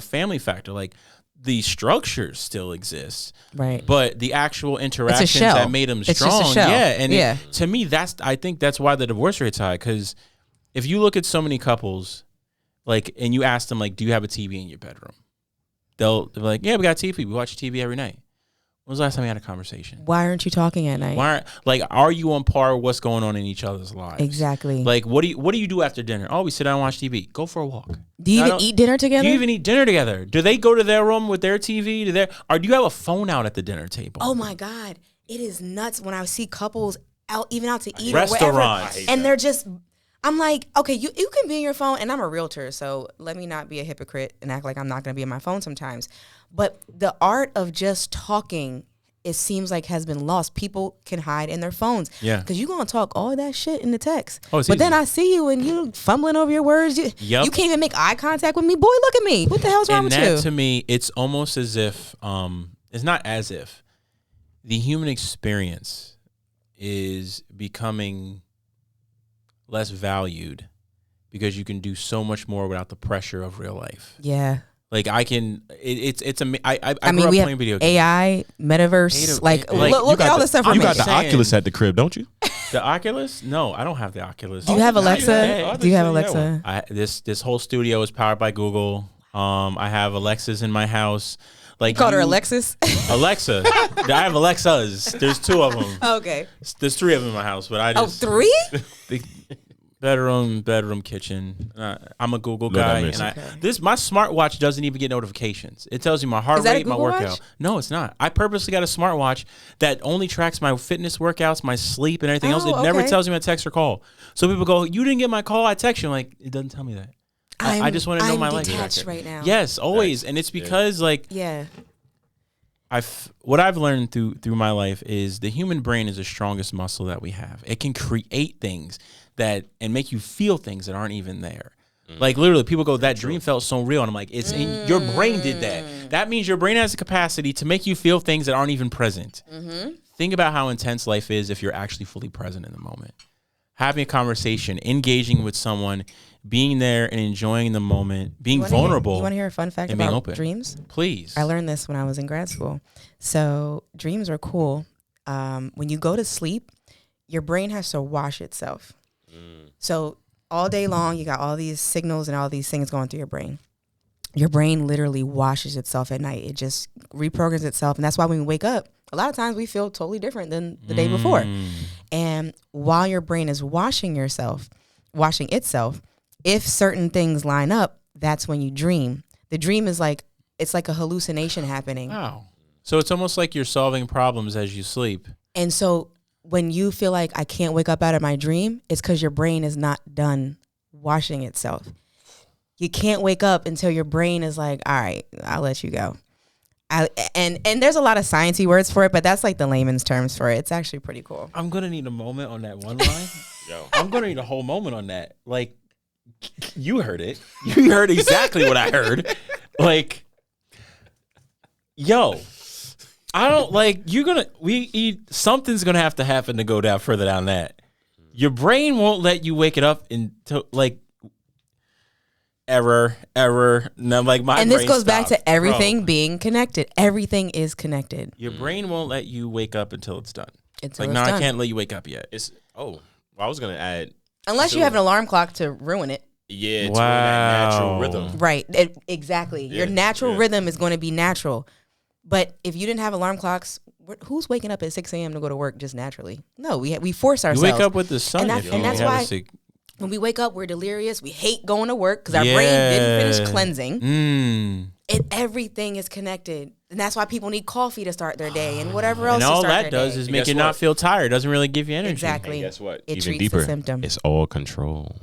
family factor, like the structures still exist, right? But the actual interactions that made them strong, to me, I think that's why the divorce rate's high because. If you look at so many couples, like, and you ask them, like, do you have a TV in your bedroom? They're like, yeah, we got TV. We watch TV every night. When was the last time we had a conversation? Why aren't you talking at night? Are you on par with what's going on in each other's lives? Exactly. Like, what do you do after dinner? Oh, we sit down and watch TV. Go for a walk. Do you even eat dinner together? Do you even eat dinner together? Do they go to their room with their TV? Or do you have a phone out at the dinner table? Oh my God, it is nuts when I see couples out to eat restaurants, or wherever, and they're just. I'm like, okay, you can be in your phone, and I'm a realtor, so let me not be a hypocrite and act like I'm not going to be in my phone sometimes. But the art of just talking, it seems like has been lost. People can hide in their phones. Yeah. Because you're going to talk all that shit in the text. Oh, it's but easy. Then I see you, and you fumbling over your words. You can't even make eye contact with me. Boy, look at me. What the hell's wrong with you? And that, to me, it's almost as if, it's not as if, the human experience is becoming less valued because you can do so much more without the pressure of real life. Yeah. Like I can, it's a. I I grew mean, up we playing have video games. AI, metaverse, Like, look at all the stuff we're You got making. the Oculus at the crib, don't you? The Oculus? No, I don't have the Oculus. Do you have now you Alexa? have- Do you have oh, I thought you had Alexa? This whole studio is powered by Google. I have Alexas in my house. Like You called her Alexis? Alexa. I have Alexas. There's 2 of them. Okay. There's 3 of them in my house, but I Oh, just 3? the bedroom, kitchen. I'm a Google Lord have guy, mercy. and my smartwatch doesn't even get notifications. It tells you my heart Is that a rate, my Google workout. Watch? No, it's not. I purposely got a smartwatch that only tracks my fitness workouts, my sleep, and everything else. It Oh, never okay. tells me a text or call. So people go, "You didn't get my call? I text you." I'm like, it doesn't tell me that. I just want to know my life. I'm detached right now. Yes, always, and it's because like Yeah. what I've learned through my life is the human brain is the strongest muscle that we have. It can create things that and make you feel things that aren't even there. Like literally, people go, "That dream felt so real," and I'm like, "It's in your brain did that. That means your brain has the capacity to make you feel things that aren't even present." Think about how intense life is if you're actually fully present in the moment. Having a conversation, engaging with someone, being there and enjoying the moment, being vulnerable. You want to hear a fun fact and being about open. dreams? Please. I learned this when I was in grad school. So dreams are cool. When you go to sleep, your brain has to wash itself. So all day long, you got all these signals and all these things going through your brain. Your brain literally washes itself at night. It just reprograms itself. And that's why when we wake up, a lot of times we feel totally different than the day before. And while your brain is washing itself, if certain things line up, that's when you dream. The dream is it's like a hallucination happening. Wow. So it's almost like you're solving problems as you sleep. And so when you feel like I can't wake up out of my dream, it's because your brain is not done washing itself. You can't wake up until your brain is like, all right, I'll let you go. And there's a lot of sciencey words for it, but that's like the layman's terms for it. It's actually pretty cool. I'm going to need a moment on that one line. I'm going to need a whole moment on that. Like, you heard it. You heard exactly what I heard. Like, yo, I don't like, something's going to have to happen to go down further down that. Your brain won't let you wake it up until like, error. No, like my and this brain goes back stopped. to everything Bro, being connected. Everything is connected. your brain won't let you wake up until it's done. Until Like, it's no, I done. can't let you wake up yet. I was gonna add. Unless you have an alarm clock to ruin it. Yeah, it's that natural Wow. rhythm. Right. Exactly. Your natural rhythm is going to be natural. But if you didn't have alarm clocks, who's waking up at 6 a.m. to go to work just naturally? No, we force You ourselves. wake up with the sun. And if that's- you and that's have a why- sick- When we wake up, we're delirious. We hate going to work because our brain didn't finish cleansing. And everything is connected. And that's why people need coffee to start their day and whatever else And to all start that their does day. is And make guess you not what? feel tired. It doesn't really give you energy. Exactly. And guess what? It Even treats deeper. the symptom. It's all control.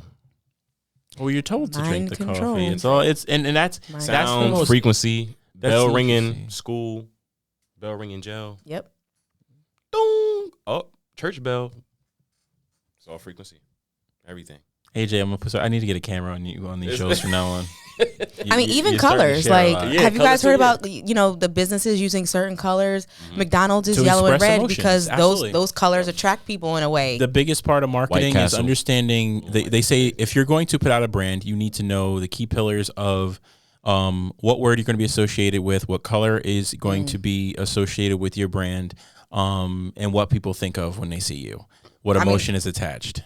Well, you're told to Mind drink the control. coffee. It's all. It's and that's Mind that's the Sound, most. frequency, that's bell the ringing, interesting. school, bell ringing, jail. Yep. Dong. Oh, church bell. It's all frequency. Everything. AJ, I'm gonna put. I need to get a camera on you on these shows from now on. I mean, even you're starting to colors. share a Like, lot. Yeah, have you guys colors heard too, about the businesses using certain colors? McDonald's is To yellow and express red emotions. because Absolutely. those colors attract people in a way. The biggest part of marketing is Castle. understanding. They say if you're going to put out a brand, you need to know the key pillars of what word you're going to be associated with, what color is going to be associated with your brand, and what people think of when they see you. What emotion is attached.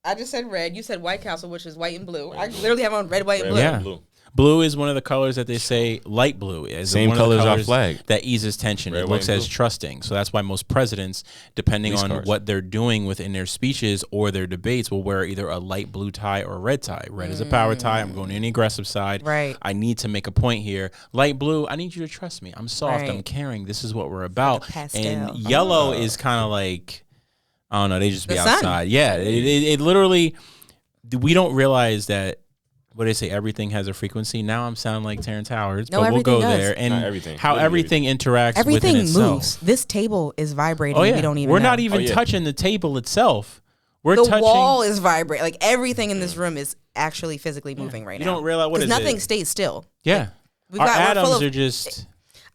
I just said red. You said White Castle, which is white and blue. I literally have on red, white, and Red, blue. white, Yeah. and blue. Blue is one of the colors that they say light blue is Same one of the color as our colors flag. that eases tension. Red, It white, looks and as blue. trusting. So that's why most presidents, depending Police on cars. what they're doing within their speeches or their debates, will wear either a light blue tie or a red tie. Red is a power tie. I'm going to the aggressive side. Right. I need to make a point here. Light blue, I need you to trust me. I'm soft. Right. I'm caring. This is what we're about. pastel. And yellow is kind of like, I don't know. They just be The sun. outside. Yeah. It literally, we don't realize that. What they say, everything has a frequency. Now I'm sounding like Terrence Howard, No, but we'll go everything does. there and Not everything. how Literally everything interacts Everything within itself. moves. This table is vibrating. Oh yeah, We don't even we're know. not even Oh, yeah. touching the table itself. We're The touching. wall is vibrating. Like everything in this room is actually physically moving right You now. don't realize what is nothing it? stays still. Yeah, We've our got- we're full atoms of- are just.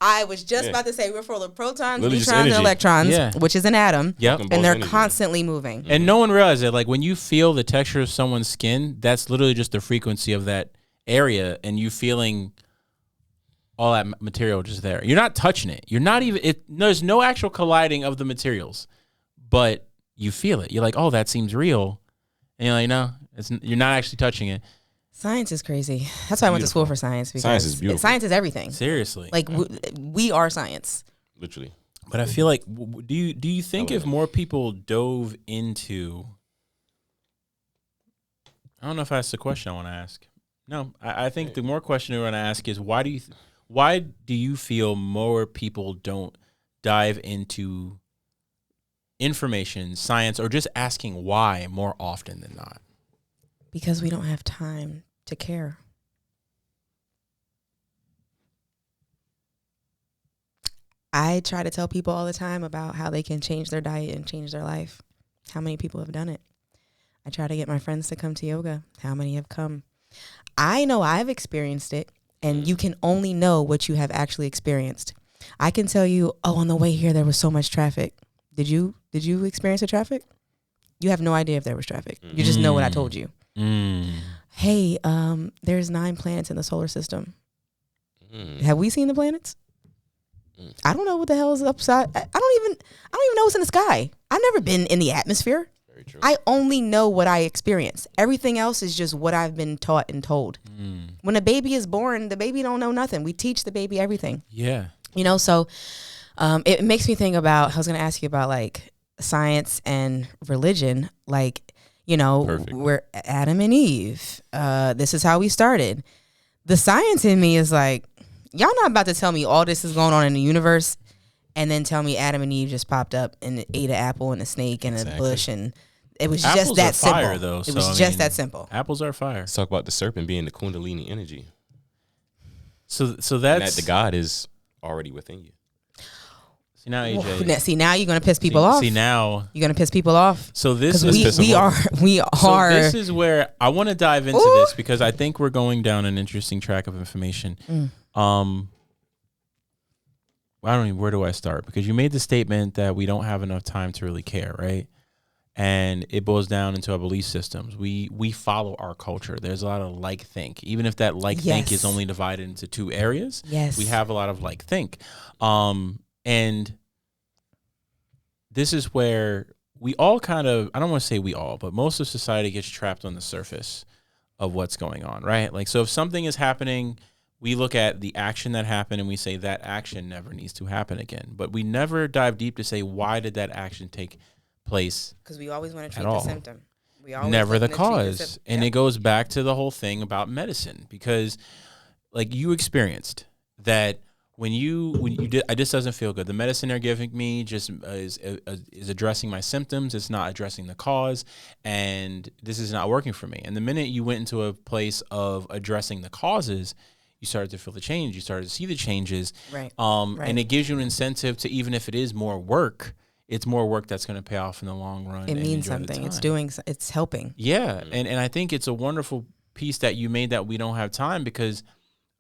I was just about to say we're full of protons, Literally just neutrons, and energy. electrons, Yeah. which is an atom. Yep. And they're Energy. constantly moving. And no one realizes it. Like when you feel the texture of someone's skin, that's literally just the frequency of that area, and you feeling all that material just there. You're not touching it. You're not even. There's no actual colliding of the materials, but you feel it. You're like, oh, that seems real, and you're like, no, you're not actually touching it. Science is crazy. That's why I went to school for science. Because Science is beautiful. Science is everything. Seriously, Like we are science. Literally. but I feel like, do you think if more people dove into, I don't know if that's the question I want to ask. No, I think the more question I want to ask is why do you feel more people don't dive into information, science, or just asking why more often than not? Because we don't have time to care. I try to tell people all the time about how they can change their diet and change their life. How many people have done it? I try to get my friends to come to yoga. How many have come? I know I've experienced it, and you can only know what you have actually experienced. I can tell you, oh, on the way here, there was so much traffic. Did you experience the traffic? You have no idea if there was traffic. You just know what I told you. Hey, there's 9 planets in the solar system. Have we seen the planets? I don't know what the hell is upside. I don't even know what's in the sky. I've never been in the atmosphere. Very true. I only know what I experience. Everything else is just what I've been taught and told. When a baby is born, the baby don't know nothing. We teach the baby everything. Yeah. You know, so it makes me think about, I was going to ask you about like science and religion. Like, you know, Perfect. we're Adam and Eve. This is how we started. The science in me is like, y'all not about to tell me all this is going on in the universe and then tell me Adam and Eve just popped up and ate an apple and a snake and a bush, and it was Apples just that are fire, simple. though, It so, was I just mean, that simple. Apples are fire. Let's talk about the serpent being the Kundalini energy. So And that's that the God is already within you. see now, AJ. See, now you're gonna piss people off. See now. You're gonna piss people off. So this Because is we are. So this is where I want to dive into this, because I think we're going down an interesting track of information. I don't even, where do I start? Because you made the statement that we don't have enough time to really care, right? And it boils down into our belief systems. We follow our culture. There's a lot of like think. Even if that like think is only divided into 2 areas, we have a lot of like think. And this is where we all kind of, I don't want to say we all, but most of society gets trapped on the surface of what's going on, right? Like, so if something is happening, we look at the action that happened and we say that action never needs to happen again. But we never dive deep to say, why did that action take place? Because we always want to treat at the all. symptom. We always Never the looking to treat cause. symptom. And it goes back to the whole thing about medicine, because like you experienced that when you did, this doesn't feel good. The medicine they're giving me just is addressing my symptoms. It's not addressing the cause, and this is not working for me. And the minute you went into a place of addressing the causes, you started to feel the change. You started to see the changes. Right. And it gives you an incentive to, even if it is more work, it's more work that's going to pay off in the long run. It and means enjoy the something. time. It's helping. Yeah. And I think it's a wonderful piece that you made, that we don't have time, because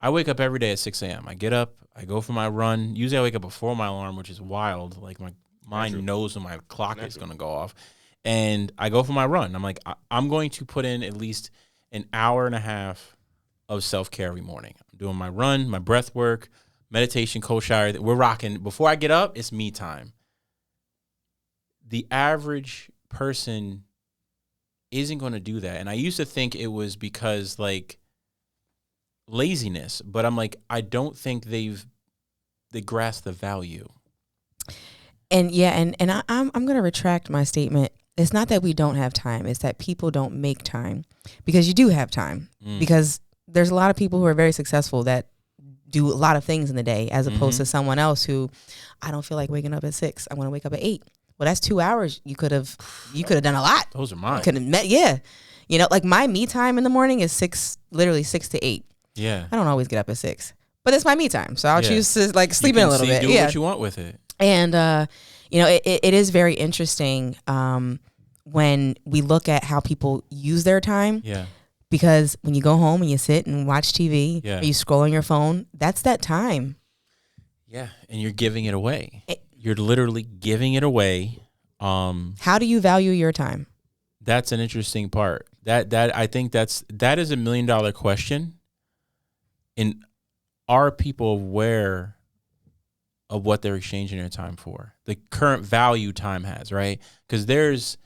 I wake up every day at 6 a.m. I get up, I go for my run. Usually I wake up before my alarm, which is wild. Like my mind knows when my clock is going to go off. And I go for my run. I'm like, I'm going to put in at least an hour and a half of self-care every morning. I'm doing my run, my breath work, meditation, cold shower. We're rocking. Before I get up, it's me time. The average person isn't going to do that. And I used to think it was because like laziness, but I'm like, I don't think they grasp the value. And I'm going to retract my statement. It's not that we don't have time. It's that people don't make time, because you do have time, because there's a lot of people who are very successful that do a lot of things in the day, as opposed to someone else who, I don't feel like waking up at 6. I want to wake up at 8. Well, that's 2 hours. You could have done a lot. Those are mine. Could have met. Yeah. You know, like my me time in the morning is literally 6 to 8. Yeah. I don't always get up at 6, but it's my me time. So I'll choose to like sleep in a little bit. Do what you want with it. And, you know, it is very interesting when we look at how people use their time. Yeah. Because when you go home and you sit and watch TV, Yeah. or you scroll on your phone, that's that time. Yeah, and you're giving it away. You're literally giving it away. How do you value your time? That's an interesting part. That I think that is $1 million question. And are people aware of what they're exchanging their time for? The current value time has, right? Because there's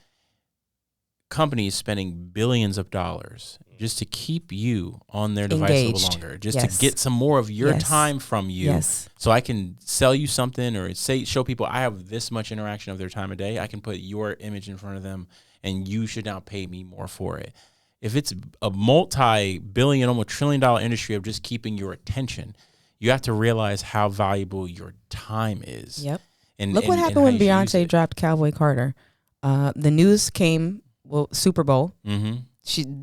companies spending billions of dollars just to keep you on their device a little longer, just to get some more of your time from you. So I can sell you something or show people I have this much interaction of their time a day. I can put your image in front of them and you should now pay me more for it. If it's a multi-billion, almost $1 trillion industry of just keeping your attention, you have to realize how valuable your time is. Yep. And look what happened when Beyonce dropped Cowboy Carter. The news came, Super Bowl. Mm-hmm.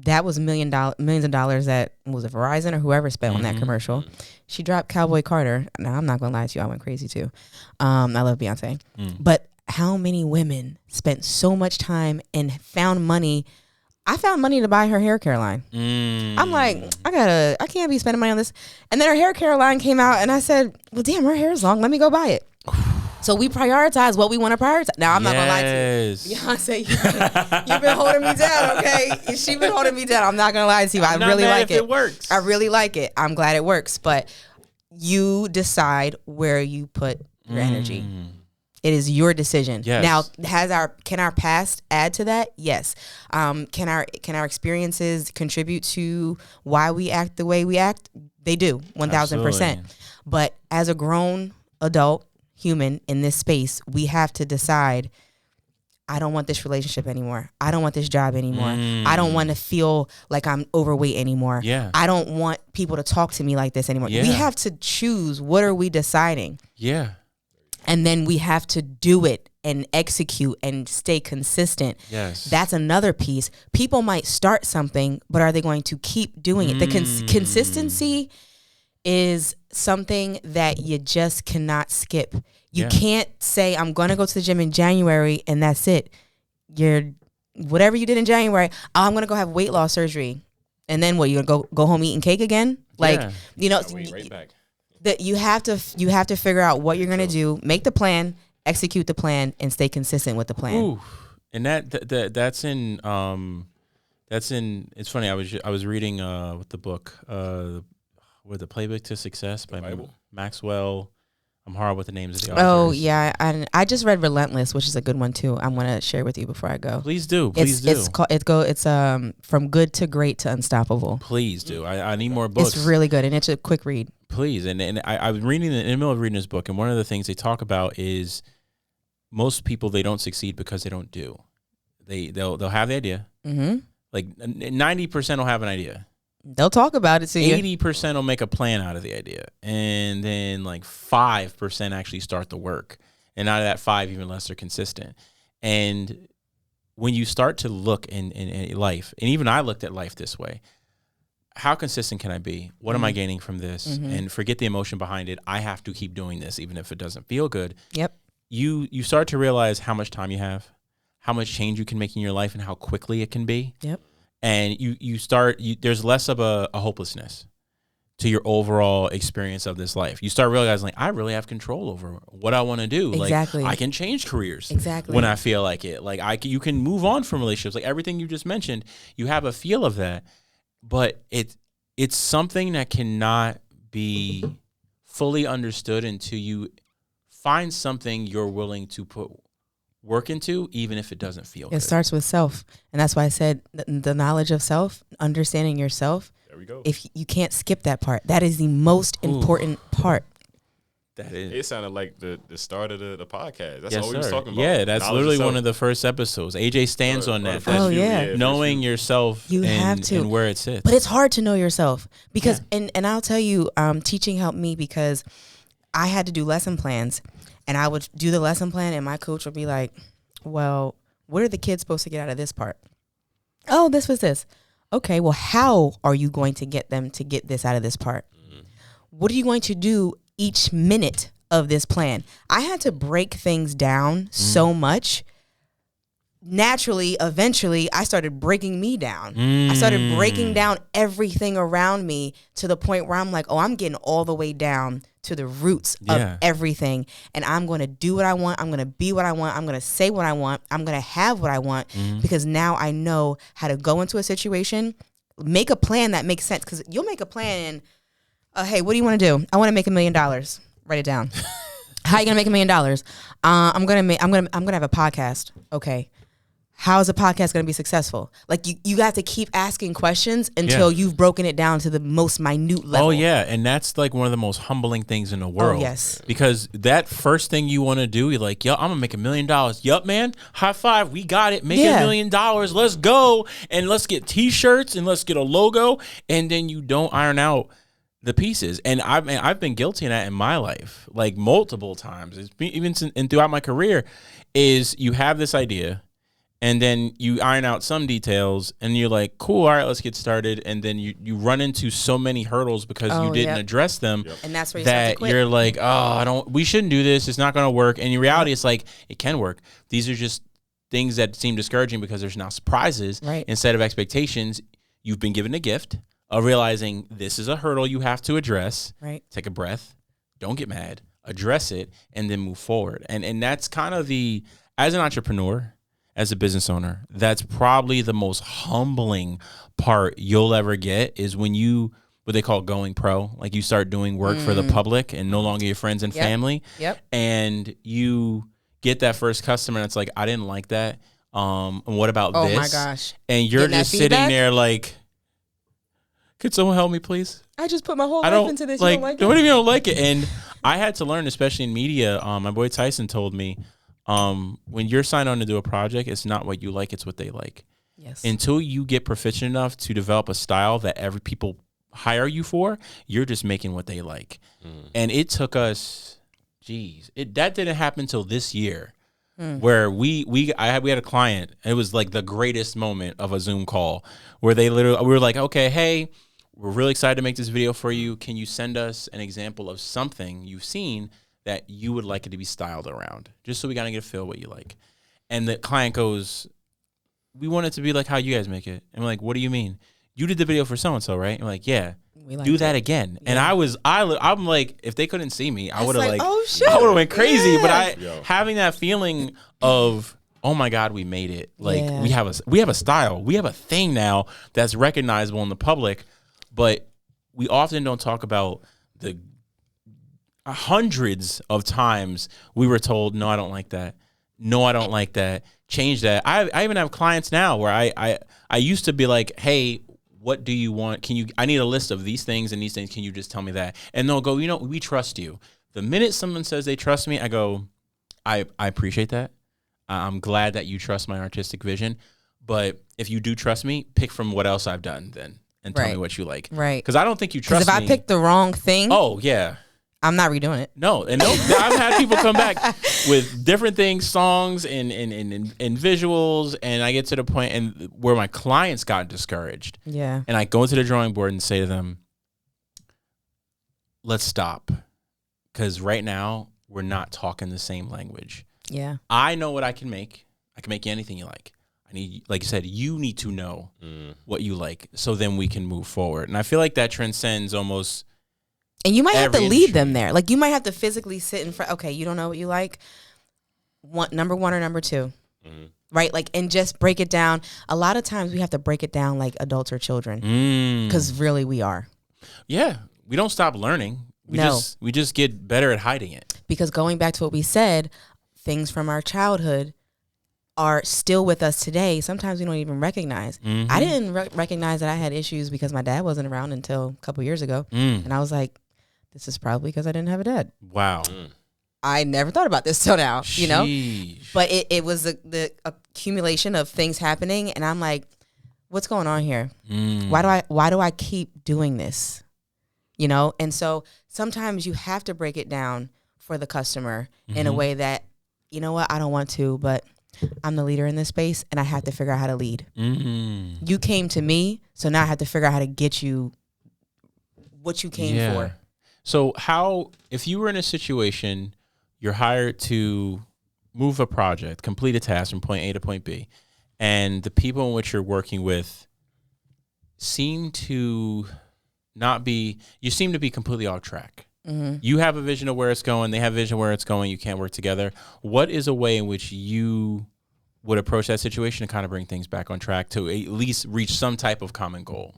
That was millions of dollars that was it Verizon or whoever spent on that commercial. She dropped Cowboy Carter. Now I'm not gonna lie to you, I went crazy too. I love Beyonce, but how many women spent so much time and found money? I found money to buy her hair care line. I'm like, I can't be spending money on this. And then her hair care line came out, and I said, well, damn, her hair is long. Let me go buy it. So we prioritize what we want to prioritize. Now, I'm not going to lie to you. Beyonce, you've been holding me down, okay? She's been holding me down. I'm not going to lie to you. I really like it. It works. I really like it. I'm glad it works. But you decide where you put your energy. It is your decision. Yes. Now, can our past add to that? Yes. Can our experiences contribute to why we act the way we act? They do, 1,000%. But as a grown adult human in this space, we have to decide, I don't want this relationship anymore. I don't want this job anymore. I don't want to feel like I'm overweight anymore. Yeah. I don't want people to talk to me like this anymore. Yeah. We have to choose, what are we deciding? Yeah. And then we have to do it and execute and stay consistent. Yes. That's another piece. People might start something, but are they going to keep doing it? The consistency is something that you just cannot skip. You can't say, I'm going to go to the gym in January and that's it. Whatever you did in January, I'm going to go have weight loss surgery. And then what, you're going to go home eating cake again? Right back. That you have to figure out what you're going to do, make the plan, execute the plan, and stay consistent with the plan. Ooh. And that's in it's funny, I was reading with the book with the Playbook to Success by Maxwell. I'm horrible with the names of the authors. Oh yeah, I just read Relentless, which is a good one too. I'm gonna share with you before I go. Please do. It's From Good to Great to Unstoppable. Please do. I need more books. It's really good and it's a quick read. Please, and I was reading in the middle of reading this book, and one of the things they talk about is most people, they don't succeed because they don't do. They'll have the idea. Mm-hmm. Like 90% will have an idea. They'll talk about it to you. 80% will make a plan out of the idea, and then like 5% actually start the work, and out of that 5, even less are consistent. And when you start to look in life, and even I looked at life this way. How consistent can I be? What am I gaining from this? And forget the emotion behind it. I have to keep doing this, even if it doesn't feel good. Yep. You start to realize how much time you have, how much change you can make in your life, and how quickly it can be. Yep. And there's less of a hopelessness to your overall experience of this life. You start realizing, like, I really have control over what I want to do. Exactly. Like, I can change careers. Exactly. When I feel like it. Like, you can move on from relationships. Like everything you just mentioned, you have a feel of that. But it's something that cannot be fully understood until you find something you're willing to put work into, even if it doesn't feel good. It starts with self. And that's why I said the knowledge of self, understanding yourself. There we go. If you can't skip that part, that is the most important part. That is. It sounded like the start of the podcast. That's Yes, all we was sir. talking about. Yeah, that's Knowledge literally of one of the first episodes. AJ stands on that. Oh, yeah. Knowing yourself and where it sits. But it's hard to know yourself because, and I'll tell you, teaching helped me because I had to do lesson plans, and I would do the lesson plan, and my coach would be like, well, what are the kids supposed to get out of this part? Oh, this was this. Okay, well, how are you going to get them to get this out of this part? What are you going to do each minute of this plan? I had to break things down so much naturally, eventually, I started breaking me down. I started breaking down everything around me to the point where I'm like, oh, I'm getting all the way down to the roots of everything. And I'm going to do what I want. I'm going to be what I want. I'm going to say what I want. I'm going to have what I want because now I know how to go into a situation, make a plan that makes sense. Because you'll make a plan and, hey, what do you want to do? I want to make $1 million. Write it down. How are you gonna make $1 million? I'm gonna have a podcast. Okay. How is a podcast gonna be successful? Like you got to keep asking questions until you've broken it down to the most minute level. Oh yeah, and that's like one of the most humbling things in the world. Oh, yes. Because that first thing you want to do, you're like, yo, I'm gonna make $1 million. Yup, man. High five. We got it. Make $1 million. Let's go. And let's get t-shirts and let's get a logo. And then you don't iron out the pieces. And I've been guilty of that in my life, like multiple times. It's been, even and throughout my career, is you have this idea, and then you iron out some details, and you're like, cool, all right, let's get started. And then you run into so many hurdles because you didn't address them, and that's where you start to quit. You're like, oh, we shouldn't do this. It's not going to work. And in reality, it's like it can work. These are just things that seem discouraging because there's now surprises instead of expectations. You've been given a gift of realizing this is a hurdle you have to address. Right. Take a breath. Don't get mad. Address it, and then move forward. And that's kind of as an entrepreneur, as a business owner, that's probably the most humbling part you'll ever get is when you, what they call going pro, like you start doing work for the public and no longer your friends and family. Yep. And you get that first customer and it's like, I didn't like that. And what about this? Oh my gosh. And you're just sitting there like, could someone help me, please? I just put my whole life into this. Like, you don't like it? What if you don't like it? And I had to learn, especially in media. My boy Tyson told me, when you're signed on to do a project, it's not what you like, it's what they like. Yes. Until you get proficient enough to develop a style that every people hire you for, you're just making what they like. And it took us, that didn't happen until this year. Where we had a client. It was like the greatest moment of a Zoom call where we were like, okay, hey, we're really excited to make this video for you. Can you send us an example of something you've seen that you would like it to be styled around, just so we gotta get a feel what you like? And the client goes, we want it to be like how you guys make it. And we're like, what do you mean? You did the video for so and so, right? And we're like, yeah. Do that again. Yeah. And I'm like, if they couldn't see me, I would have I would have went crazy. But having that feeling of, oh my God, we made it. Like we have a style. We have a thing now that's recognizable in the public. But we often don't talk about the hundreds of times we were told, no, I don't like that. No, I don't like that. Change that. I even have clients now where I used to be like, hey, what do you want? I need a list of these things and these things. Can you just tell me that? And they'll go, we trust you. The minute someone says they trust me, I go, I appreciate that. I'm glad that you trust my artistic vision. But if you do trust me, pick from what else I've done then and tell me what you like. Right. Because I don't think you trust me. Because if I pick the wrong thing. Oh, yeah. I'm not redoing it. No, and I've had people come back with different things, songs and visuals, and I get to the point and where my clients got discouraged. Yeah. And I go into the drawing board and say to them, let's stop. Because right now, we're not talking the same language. Yeah. I know what I can make. I can make you anything you like. Like you said, you need to know what you like, so then we can move forward. And I feel like that transcends almost. And you might have to lead them there. Like you might have to physically sit in front. Okay, you don't know what you like. Number one or number two, right? Like, and just break it down. A lot of times we have to break it down like adults or children, because really we are. Yeah, we don't stop learning. We just get better at hiding it. Because going back to what we said, things from our childhood are still with us today. Sometimes we don't even recognize. I didn't recognize that I had issues because my dad wasn't around until a couple years ago, and I was like, this is probably because I didn't have a dad. Wow. I never thought about this till now, you know? But it was the accumulation of things happening, and I'm like, what's going on here? Why do I keep doing this? You know? And so sometimes you have to break it down for the customer in a way that, you know what, I don't want to, but I'm the leader in this space, and I have to figure out how to lead. You came to me, so now I have to figure out how to get you what you came for. So if you were in a situation, you're hired to move a project, complete a task from point A to point B, and the people in which you're working with seem to not be, you seem to be completely off track. Mm-hmm. You have a vision of where it's going. They have a vision of where it's going. You can't work together. What is a way in which you would approach that situation to kind of bring things back on track to at least reach some type of common goal?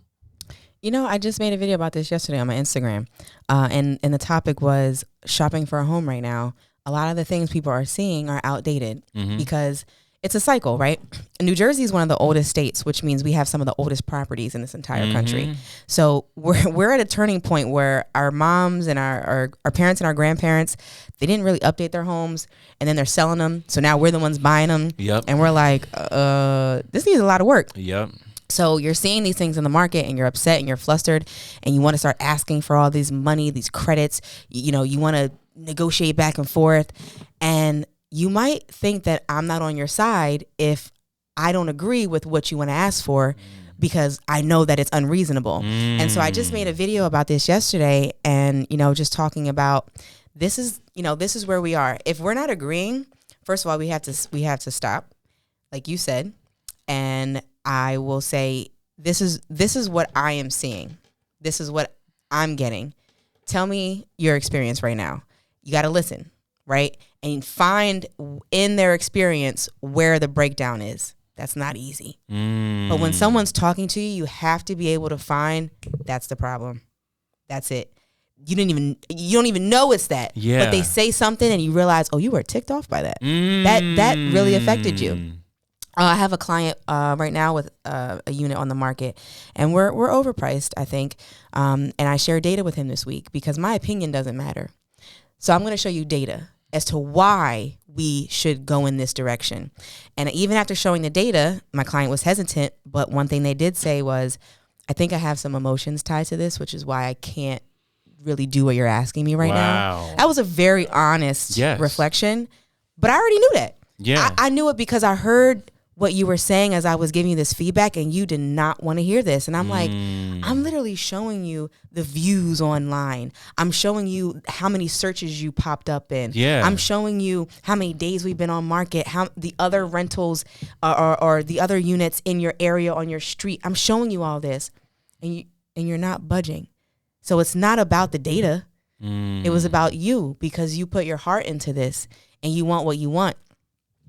You know, I just made a video about this yesterday on my Instagram, and the topic was shopping for a home right now. A lot of the things people are seeing are outdated because it's a cycle, right? New Jersey is one of the oldest states, which means we have some of the oldest properties in this entire country. So we're at a turning point where our moms and our parents and our grandparents, they didn't really update their homes, and then they're selling them. So now we're the ones buying them. Yep. And we're like, this needs a lot of work. Yep. So you're seeing these things in the market and you're upset and you're flustered and you want to start asking for all these money, these credits. You know, you want to negotiate back and forth. And you might think that I'm not on your side if I don't agree with what you want to ask for because I know that it's unreasonable. And so I just made a video about this yesterday and, you know, just talking about this is where we are. If we're not agreeing, first of all, we have to stop, like you said, and I will say, this is what I am seeing. This is what I'm getting. Tell me your experience right now. You got to listen, right? And find in their experience where the breakdown is. That's not easy. But when someone's talking to you, you have to be able to find that's the problem. That's it. You don't even know it's that. Yeah. But they say something and you realize, oh, you were ticked off by that. That really affected you. I have a client right now with a unit on the market, and we're overpriced, I think. And I share data with him this week because my opinion doesn't matter. So I'm going to show you data as to why we should go in this direction. And even after showing the data, my client was hesitant. But one thing they did say was, I think I have some emotions tied to this, which is why I can't really do what you're asking me right now. That was a very honest reflection. But I already knew that. Yeah. I knew it because I heard what you were saying as I was giving you this feedback, and you did not want to hear this. And I'm like, I'm literally showing you the views online. I'm showing you how many searches you popped up in. Yeah. I'm showing you how many days we've been on market, how the other rentals or the other units in your area on your street. I'm showing you all this, and you're not budging. So it's not about the data. It was about you because you put your heart into this and you want what you want.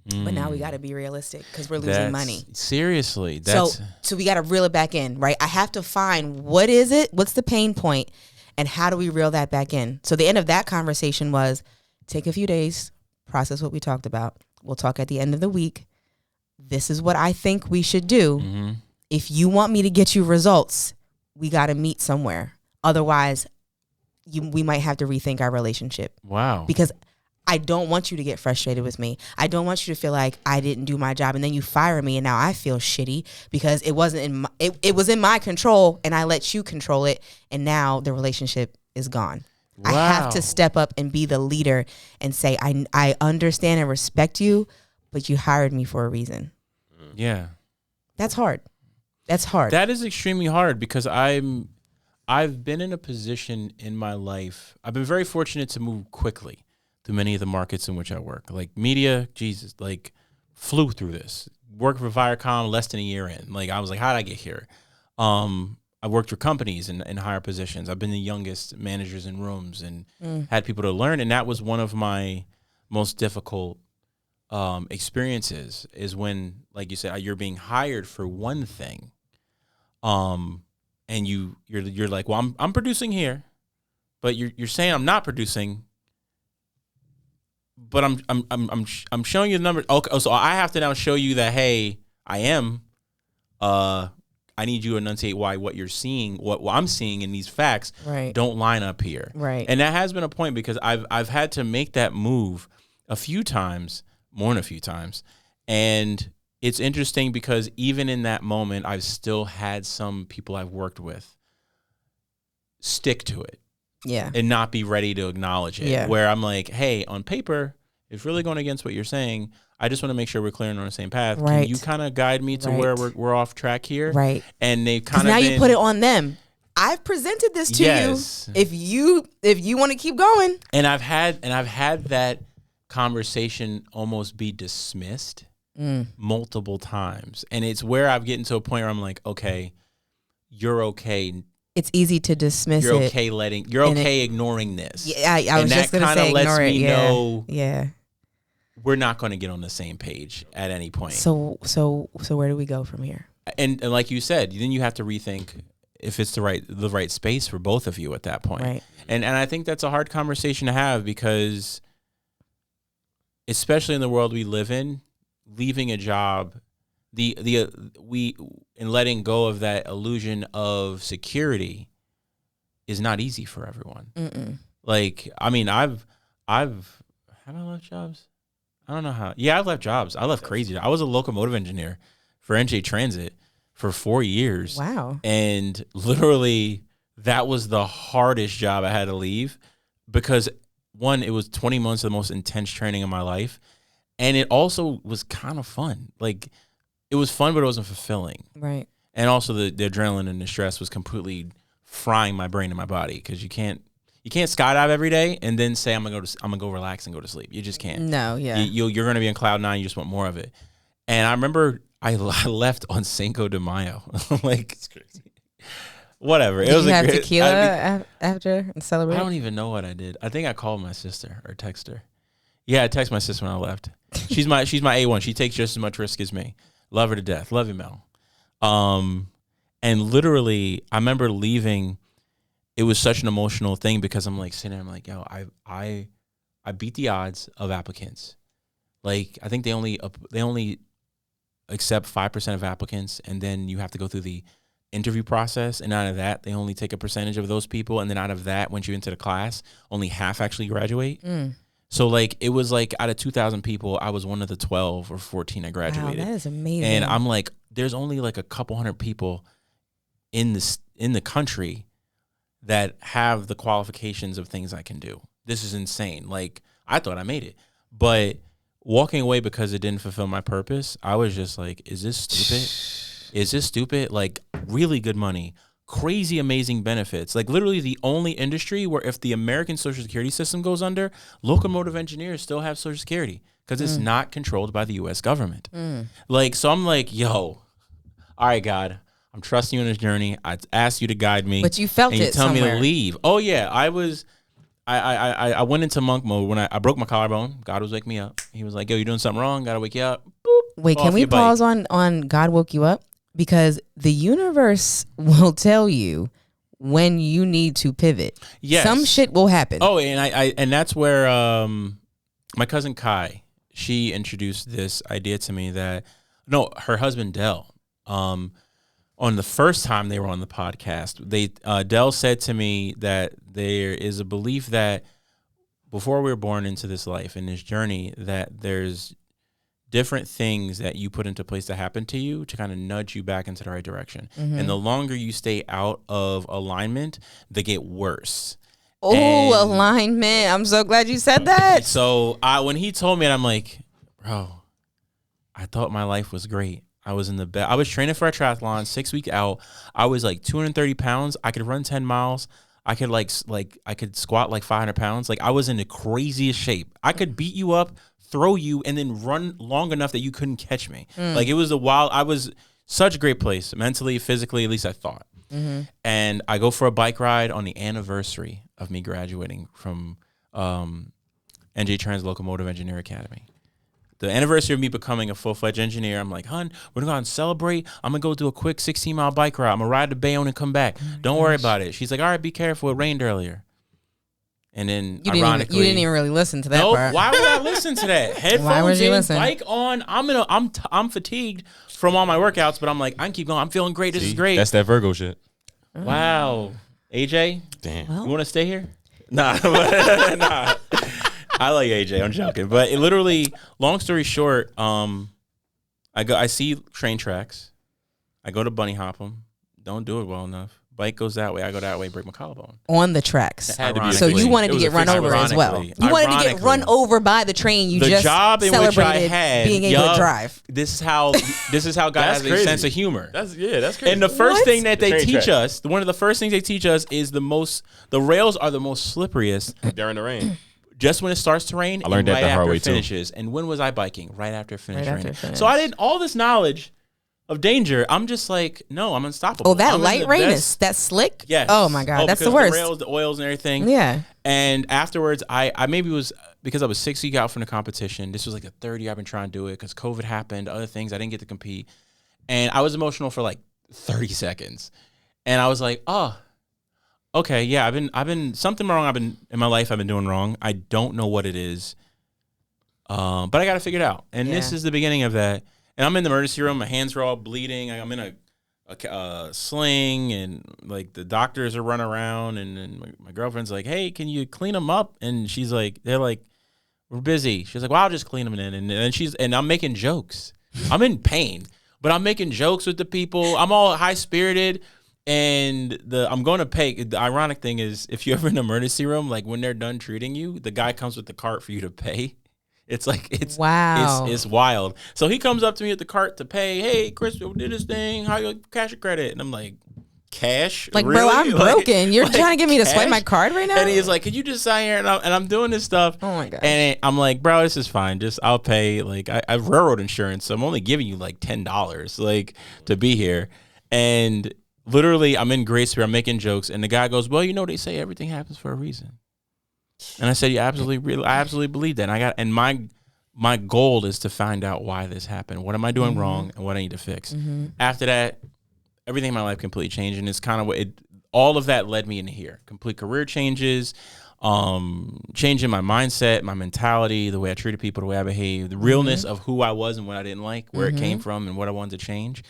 But now we got to be realistic because we're losing money. Seriously. So we got to reel it back in, right? I have to find what is it, what's the pain point, and how do we reel that back in? So the end of that conversation was take a few days, process what we talked about. We'll talk at the end of the week. This is what I think we should do. If you want me to get you results, we got to meet somewhere. Otherwise, we might have to rethink our relationship. Wow. Because I don't want you to get frustrated with me. I don't want you to feel like I didn't do my job and then you fire me and now I feel shitty because it wasn't it was in my control and I let you control it and now the relationship is gone. Wow. I have to step up and be the leader and say I understand and respect you, but you hired me for a reason. Yeah. That's hard. That's hard. That is extremely hard because I've been in a position in my life. I've been very fortunate to move quickly through many of the markets in which I work. Like media, Jesus, like flew through this. Worked for Viacom less than a year in. Like I was like, how did I get here? I worked for companies in higher positions. I've been the youngest managers in rooms and had people to learn. And that was one of my most difficult experiences is when, like you said, you're being hired for one thing. And you're like, well, I'm producing here, but you're saying I'm not producing. But I'm showing you the numbers. Okay, so I have to now show you that hey, I am. I need you to enunciate why what you're seeing, what I'm seeing in these facts, don't line up here. Right. And that has been a point because I've had to make that move a few times, more than a few times, and it's interesting because even in that moment, I've still had some people I've worked with stick to it. Yeah. And not be ready to acknowledge it. Yeah. Where I'm like, hey, on paper, it's really going against what you're saying. I just want to make sure we're clear and on the same path. Right. Can you kind of guide me to where we're off track here? Right. And they've kind of now you put it on them. I've presented this to you. If you want to keep going. And I've had conversation almost be dismissed multiple times. And it's where I've gotten to a point where I'm like, okay, you're okay. It's easy to dismiss You're it. okay you're okay ignoring this. Yeah, I was just going to say lets ignore it. me know Yeah. we're not going to get on the same page at any point. So where do we go from here? And like you said, then you have to rethink if it's the right space for both of you at that point. Right. And I think that's a hard conversation to have because, especially in the world we live in, leaving a job, and letting go of that illusion of security is not easy for everyone. Mm-mm. Like, I mean, have I left jobs? I don't know how. Yeah, I've left jobs. I left crazy. I was a locomotive engineer for NJ Transit for 4 years. Wow. And literally that was the hardest job I had to leave because, one, it was 20 months of the most intense training of my life. And it also was kind of fun. Like, it was fun, but it wasn't fulfilling. Right. And also the adrenaline and the stress was completely frying my brain and my body because you can't skydive every day and then say I'm gonna go relax and go to sleep. You just can't. No, yeah. You're gonna be on cloud nine. You just want more of it. And I remember I left on Cinco de Mayo. Like, it's crazy. Whatever. Did you have tequila after and celebrate? I don't even know what I did. I think I called my sister or texted her. Yeah, I texted my sister when I left. She's my A1. She takes just as much risk as me. Love her to death. Love you, Mel. And literally, I remember leaving. It was such an emotional thing because I'm like sitting there, I'm like, yo, I beat the odds of applicants. Like, I think they only accept 5% of applicants, and then you have to go through the interview process, and out of that, they only take a percentage of those people, and then out of that, once you enter the class, only half actually graduate. So, like, it was like out of 2,000 people, I was one of the 12 or 14 that graduated. Wow, that is amazing. And I'm like, there's only like a couple hundred people in the country that have the qualifications of things I can do. This is insane. Like, I thought I made it. But walking away because it didn't fulfill my purpose, I was just like, is this stupid? Is this stupid? Like, really good money, crazy, amazing benefits. Like, literally the only industry where if the American Social Security system goes under, locomotive engineers still have Social Security because it's not controlled by the U.S. government. Like, so I'm like, yo, all right, God, I'm trusting you in this journey. I asked you to guide me. But you felt and you it tell me somewhere. to leave. Oh, yeah. I went into monk mode when I broke my collarbone. God was waking me up. He was like, yo, you're doing something wrong. Got to wake you up. Boop. Wait, Off can we your bike. pause on God woke you up? Because the universe will tell you when you need to pivot. Yes. Some shit will happen. Oh, and that's where my cousin Kai, she introduced this idea to me that, no, her husband Dell, on the first time they were on the podcast, Dell said to me that there is a belief that before we were born into this life, in this journey, that there's different things that you put into place to happen to you to kind of nudge you back into the right direction. And the longer you stay out of alignment, they get worse. Oh, alignment. I'm so glad you said that. So when he told me that, I'm like, bro, I thought my life was great. I was in the bed. I was training for a triathlon 6 weeks out. I was like 230 pounds. I could run 10 miles. I could I could squat like 500 pounds. Like, I was in the craziest shape. I could beat you up, throw you, and then run long enough that you couldn't catch me. Like, it was I was such a great place, mentally, physically, at least I thought. And I go for a bike ride on the anniversary of me graduating from NJ Trans Locomotive Engineer Academy. The anniversary of me becoming a full-fledged engineer, I'm like, hun, we're going to go out and celebrate. I'm going to go do a quick 16-mile bike ride. I'm going to ride to Bayonne and come back. Don't worry about it. She's like, all right, be careful. It rained earlier. And then, You ironically... you didn't even really listen to that part. Why would I listen to that? Why would Headphones you in, listen? bike on. I'm fatigued from all my workouts, but I'm like, I can keep going. I'm feeling great. This is great. That's that Virgo shit. Wow. AJ, Damn. Well, you want to stay here? Nah. Nah. I like AJ. I'm joking. But it literally, long story short, I see train tracks. I go to bunny hop them. Don't do it well enough. Bike goes that way. I go that way. Break my collarbone. on the tracks. Had to be a So you thing. wanted It to was get a run fix. over as well. Ironically. You wanted to get run over by the train. You The just job in which I celebrated had, being able to drive. This is how God That's has a crazy. sense of humor. That's crazy. And the first What? thing that The they train teach track. us, one of the first things they teach us is the rails are the most slipperiest during the rain. just when it starts to rain, I learned and that right the hard after way it too. finishes. And when was I biking? Right after it finished Right after raining. it finished. So I didn't all this knowledge of danger. I'm just like, no, I'm unstoppable. Oh, that I'm in light the rain best- is that slick? Yes. Oh my God, that's the because worst. The rails, the oils, and everything. Yeah. And afterwards, I maybe was because I was 6 weeks out from the competition. This was like the third year I've been trying to do it because COVID happened, other things. I didn't get to compete, and I was emotional for like 30 seconds, and I was like, oh, okay, yeah, I've been something wrong. I've been in my life. I've been doing wrong. I don't know what it is, but I got to figure it out. And this Yeah. is the beginning of that. And I'm in the emergency room. My hands are all bleeding. I'm in a sling, and like the doctors are running around, and my girlfriend's like, hey, can you clean them up? And she's like, they're like, we're busy. She's like, well, I'll just clean them in. And I'm making jokes. I'm in pain, but I'm making jokes with the people. I'm all high spirited, and I'm going to pay. The ironic thing is, if you're ever in an emergency room, like when they're done treating you, the guy comes with the cart for you to pay. It's like Wow. it's wild. So he comes up to me at the cart to pay. Hey, Chris, we did this thing. How you cash or credit? And I'm like, cash? Like, really? bro, I'm broken. You're like, trying to get me to swipe cash? my card right now? And he's like, could you just sign here? And I'm doing this stuff. Oh my gosh. And I'm like, bro, this is fine. Just I'll pay. Like I have railroad insurance, so I'm only giving you like $10 like to be here. And literally, I'm in grace period. I'm making jokes, and the guy goes, well, you know, they say everything happens for a reason. And I said, I absolutely believe that. And my goal is to find out why this happened. What am I doing wrong, and what I need to fix. After that, everything in my life completely changed, and it's kind of what all of that led me into here. Complete career changes, changing my mindset, my mentality, the way I treated people, the way I behaved, the realness of who I was and what I didn't like, where it came from, and what I wanted to change,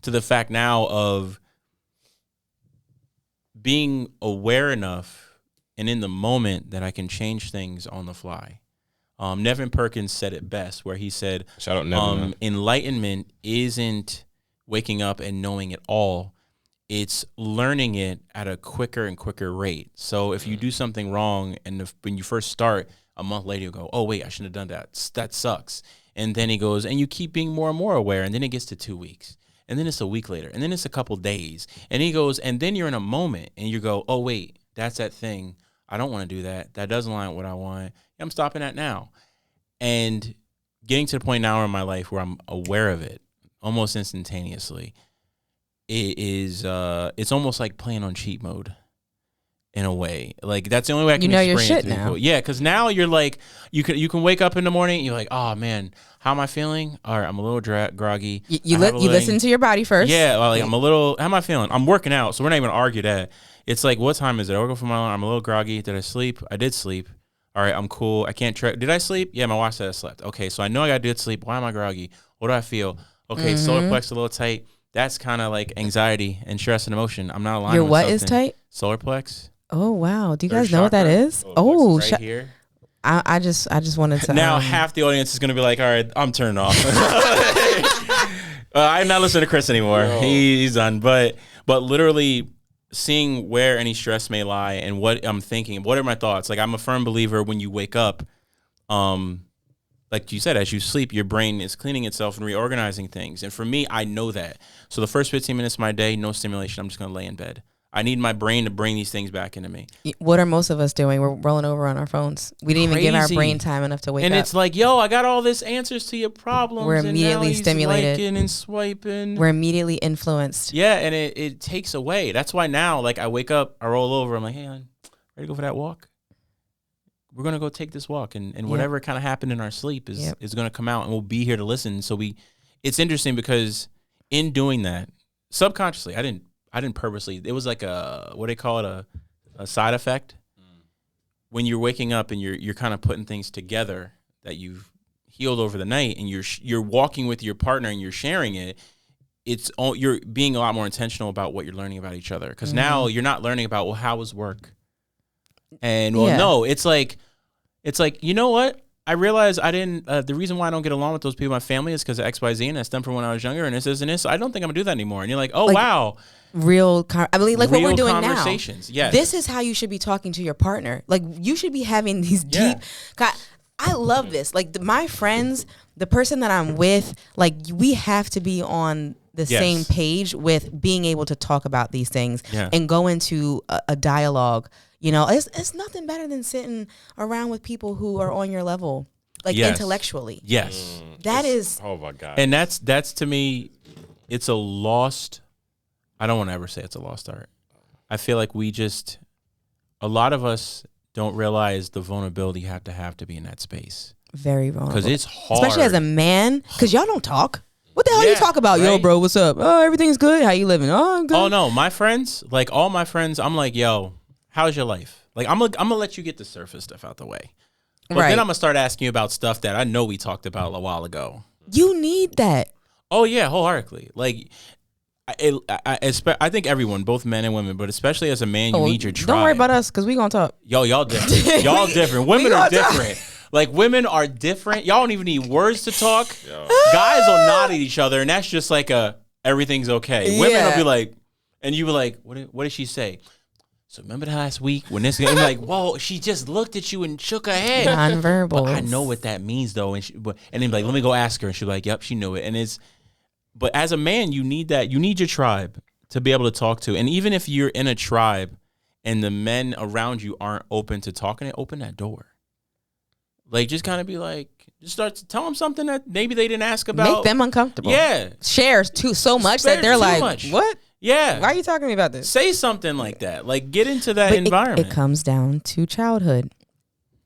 to the fact now of being aware enough and in the moment that I can change things on the fly. Nevin Perkins said it best, where he said, Shout out Nevin. enlightenment isn't waking up and knowing it all. It's learning it at a quicker and quicker rate. So if you do something wrong, and when you first start, a month later you go, oh, wait, I shouldn't have done that. That sucks. And then he goes, and you keep being more and more aware, and then it gets to 2 weeks. And then it's a week later, and then it's a couple days. And he goes, and then you're in a moment, and you go, oh, wait, that's that thing. I don't want to do that. That doesn't line with what I want. I'm stopping that now. And getting to the point now in my life where I'm aware of it almost instantaneously, it's almost like playing on cheat mode in a way. Like that's the only way I can You know your explain it shit to now. people. Yeah, because now you're like, you can wake up in the morning and you're like, oh man, how am I feeling? All right, I'm a little groggy. You listen to your body first. Yeah, well, like I'm a little. How am I feeling? I'm working out, so we're not even gonna argue that. It's like, what time is it? I woke up from my alarm. I'm a little groggy. Did I sleep? I did sleep. All right, I'm cool. I can't track. Did I sleep? Yeah, my watch said I slept. Okay, so I know I got good sleep. Why am I groggy? What do I feel? Okay, solar plex a little tight. That's kind of like anxiety and stress and emotion. I'm not aligned. Your with what is something. tight? Solar plex. Oh wow. Do you Third guys know what that chakra. is? Oh, right here. I just wanted to. Now half the audience is gonna be like, all right, I'm turning off. I'm not listening to Chris anymore. No. He's done. But literally seeing where any stress may lie and what I'm thinking, what are my thoughts? Like I'm a firm believer when you wake up, like you said, as you sleep, your brain is cleaning itself and reorganizing things. And for me, I know that. So the first 15 minutes of my day, no stimulation. I'm just gonna lay in bed. I need my brain to bring these things back into me. What are most of us doing? We're rolling over on our phones. We didn't even give our Crazy. brain time enough to wake And up. it's like, yo, I got all this answers to your problems. We're and now immediately he's stimulated. liking and swiping. We're immediately influenced. Yeah, and it takes away. That's why now, like, I wake up, I roll over, I'm like, hey, hon, ready to go for that walk? We're going to go take this walk. And whatever kind of happened in our sleep is going to come out, and we'll be here to listen. So it's interesting because in doing that, subconsciously, I didn't purposely, it was like what do they call it, a side effect. When you're waking up and you're kind of putting things together that you've healed over the night, and you're walking with your partner and you're sharing it, you're being a lot more intentional about what you're learning about each other. Because now you're not learning about, well, how was work? And no, it's like, you know what? I realized I didn't, the reason why I don't get along with those people in my family is because of X, Y, Z, and that's done from when I was younger, and this, and this. So I don't think I'm gonna do that anymore. And you're like, oh, Like, wow. I mean, like what Real we're doing now. conversations, yes. This is how you should be talking to your partner. Like you should be having these deep. God, I love this. Like my friends, the person that I'm with, like we have to be on the same page with being able to talk about these things and go into a dialogue. You know, it's nothing better than sitting around with people who are on your level, like intellectually. Yes. That is. Oh my God. And that's to me, it's a lost. I don't want to ever say it's a lost art. I feel like a lot of us don't realize the vulnerability you have to be in that space. Very vulnerable. Because it's hard. Especially as a man, because y'all don't talk. What the hell you talk about? Right? Yo, bro, what's up? Oh, everything's good. How you living? Oh, I'm good. Oh, no. My friends, like all my friends, I'm like, yo, how's your life? Like, I'm gonna let you get the surface stuff out the way. But then I'm going to start asking you about stuff that I know we talked about a while ago. You need that. Oh, yeah, wholeheartedly. Like, I think everyone, both men and women, but especially as a man, you need your tribe. Don't worry about us because we going to talk. Yo, y'all different. Y'all different. Women are different. Like, women are different. Y'all don't even need words to talk. Yo. Guys will nod at each other, and that's just like everything's okay. Women will be like, and you be like, what did she say? So remember the last week when this guy, like, whoa, she just looked at you and shook her head. Nonverbal. But I know what that means, though. And then be like, let me go ask her. And she's like, yep, she knew it. And but as a man, you need that. You need your tribe to be able to talk to. And even if you're in a tribe and the men around you aren't open to talking, open that door. Like, just kind of be like, just start to tell them something that maybe they didn't ask about. Make them uncomfortable. Yeah. Share so much that they're like, what? Yeah. Why are you talking to me about this? Say something like that. Like, get into that environment. It comes down to childhood.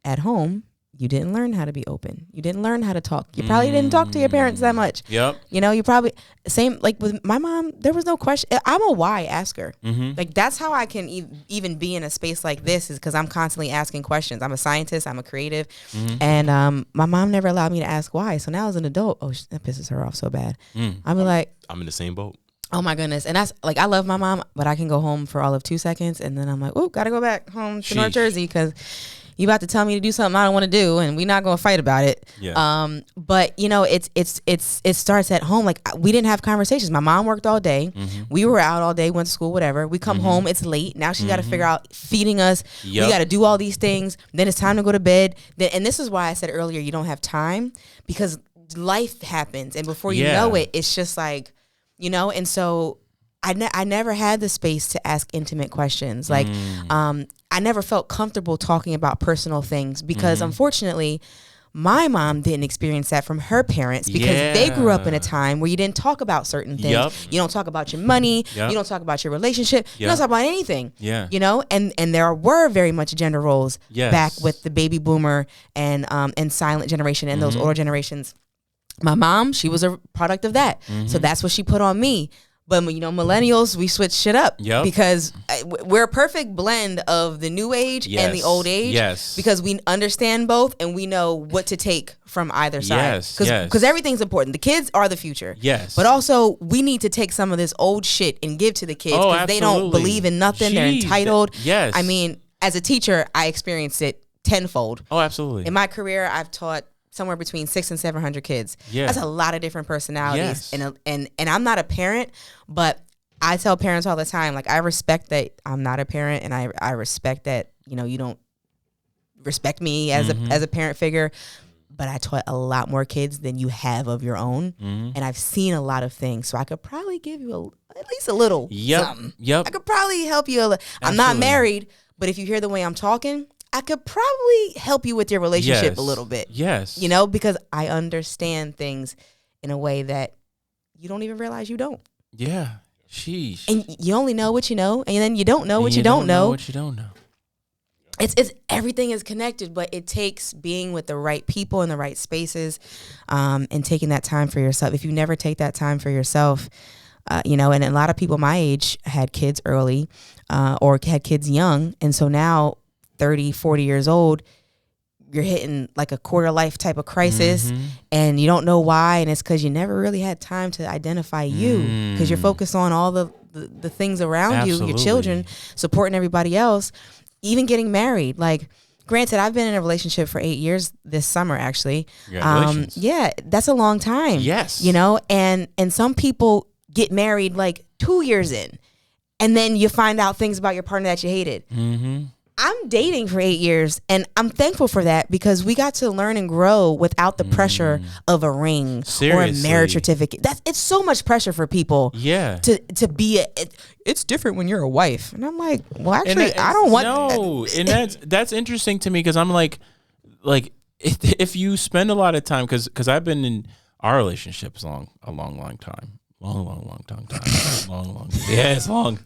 At home, you didn't learn how to be open. You didn't learn how to talk. You probably didn't talk to your parents that much. Yep. You know, you probably, same, like with my mom, there was no question. I'm a why asker. Mm-hmm. Like, that's how I can even be in a space like this, is because I'm constantly asking questions. I'm a scientist. I'm a creative. Mm-hmm. And my mom never allowed me to ask why. So now as an adult, that pisses her off so bad. I'm like, I'm in the same boat. Oh my goodness. And that's like, I love my mom, but I can go home for all of 2 seconds. And then I'm like, oh, got to go back home to North Jersey because you about to tell me to do something I don't want to do. And we're not going to fight about it. Yeah. But you know, it starts at home. Like, we didn't have conversations. My mom worked all day. Mm-hmm. We were out all day, went to school, whatever. We come home, it's late. Now she's got to figure out feeding us. Yep. We got to do all these things. Then it's time to go to bed. And this is why I said earlier, you don't have time, because life happens. And before you know it, it's just like, you know, and so I never had the space to ask intimate questions. Like, I never felt comfortable talking about personal things because, unfortunately, my mom didn't experience that from her parents because they grew up in a time where you didn't talk about certain things. Yep. You don't talk about your money. Yep. You don't talk about your relationship. Yep. You don't talk about anything. Yeah. You know, and there were very much gender roles back with the baby boomer and silent generation and those older generations. My mom, she was a product of that. So that's what she put on me. But, you know, millennials, we switch shit up because we're a perfect blend of the new age and the old age because we understand both and we know what to take from either side. Because everything's important. The kids are the future. Yes. But also, we need to take some of this old shit and give to the kids because they don't believe in nothing. They're entitled. Yes. I mean, as a teacher, I experienced it tenfold. Oh, absolutely. In my career, I've taught somewhere between 600 and 700 kids. Yeah. That's a lot of different personalities. Yes. And I'm not a parent, but I tell parents all the time, like, I respect that I'm not a parent, and I respect that, you know, you don't respect me as a parent figure, but I taught a lot more kids than you have of your own. And I've seen a lot of things. So I could probably give you at least a little something. I could probably help you. I'm not married, but if you hear the way I'm talking, I could probably help you with your relationship a little bit. Yes. You know, because I understand things in a way that you don't even realize you don't. Yeah. Sheesh. And you only know what you know, and then you don't know what you don't know. What you don't know. It's everything is connected, but it takes being with the right people in the right spaces, and taking that time for yourself. If you never take that time for yourself, you know, and a lot of people my age had kids early, or had kids young, and so now 30, 40 years old, you're hitting like a quarter life type of crisis and you don't know why. And it's because you never really had time to identify you because you're focused on all the things around you, your children, supporting everybody else, even getting married. Like, granted, I've been in a relationship for 8 years this summer, actually. Congratulations. Yeah, that's a long time. Yes. You know, and some people get married like 2 years in, and then you find out things about your partner that you hated. I'm dating for 8 years, and I'm thankful for that because we got to learn and grow without the pressure of a ring or a marriage certificate. It's so much pressure for people. Yeah. To be it's different when you're a wife, and I'm like, well, actually, I don't want. No, and that's interesting to me because I'm like if you spend a lot of time because I've been in our relationships a long time, long time. Yeah, it's long.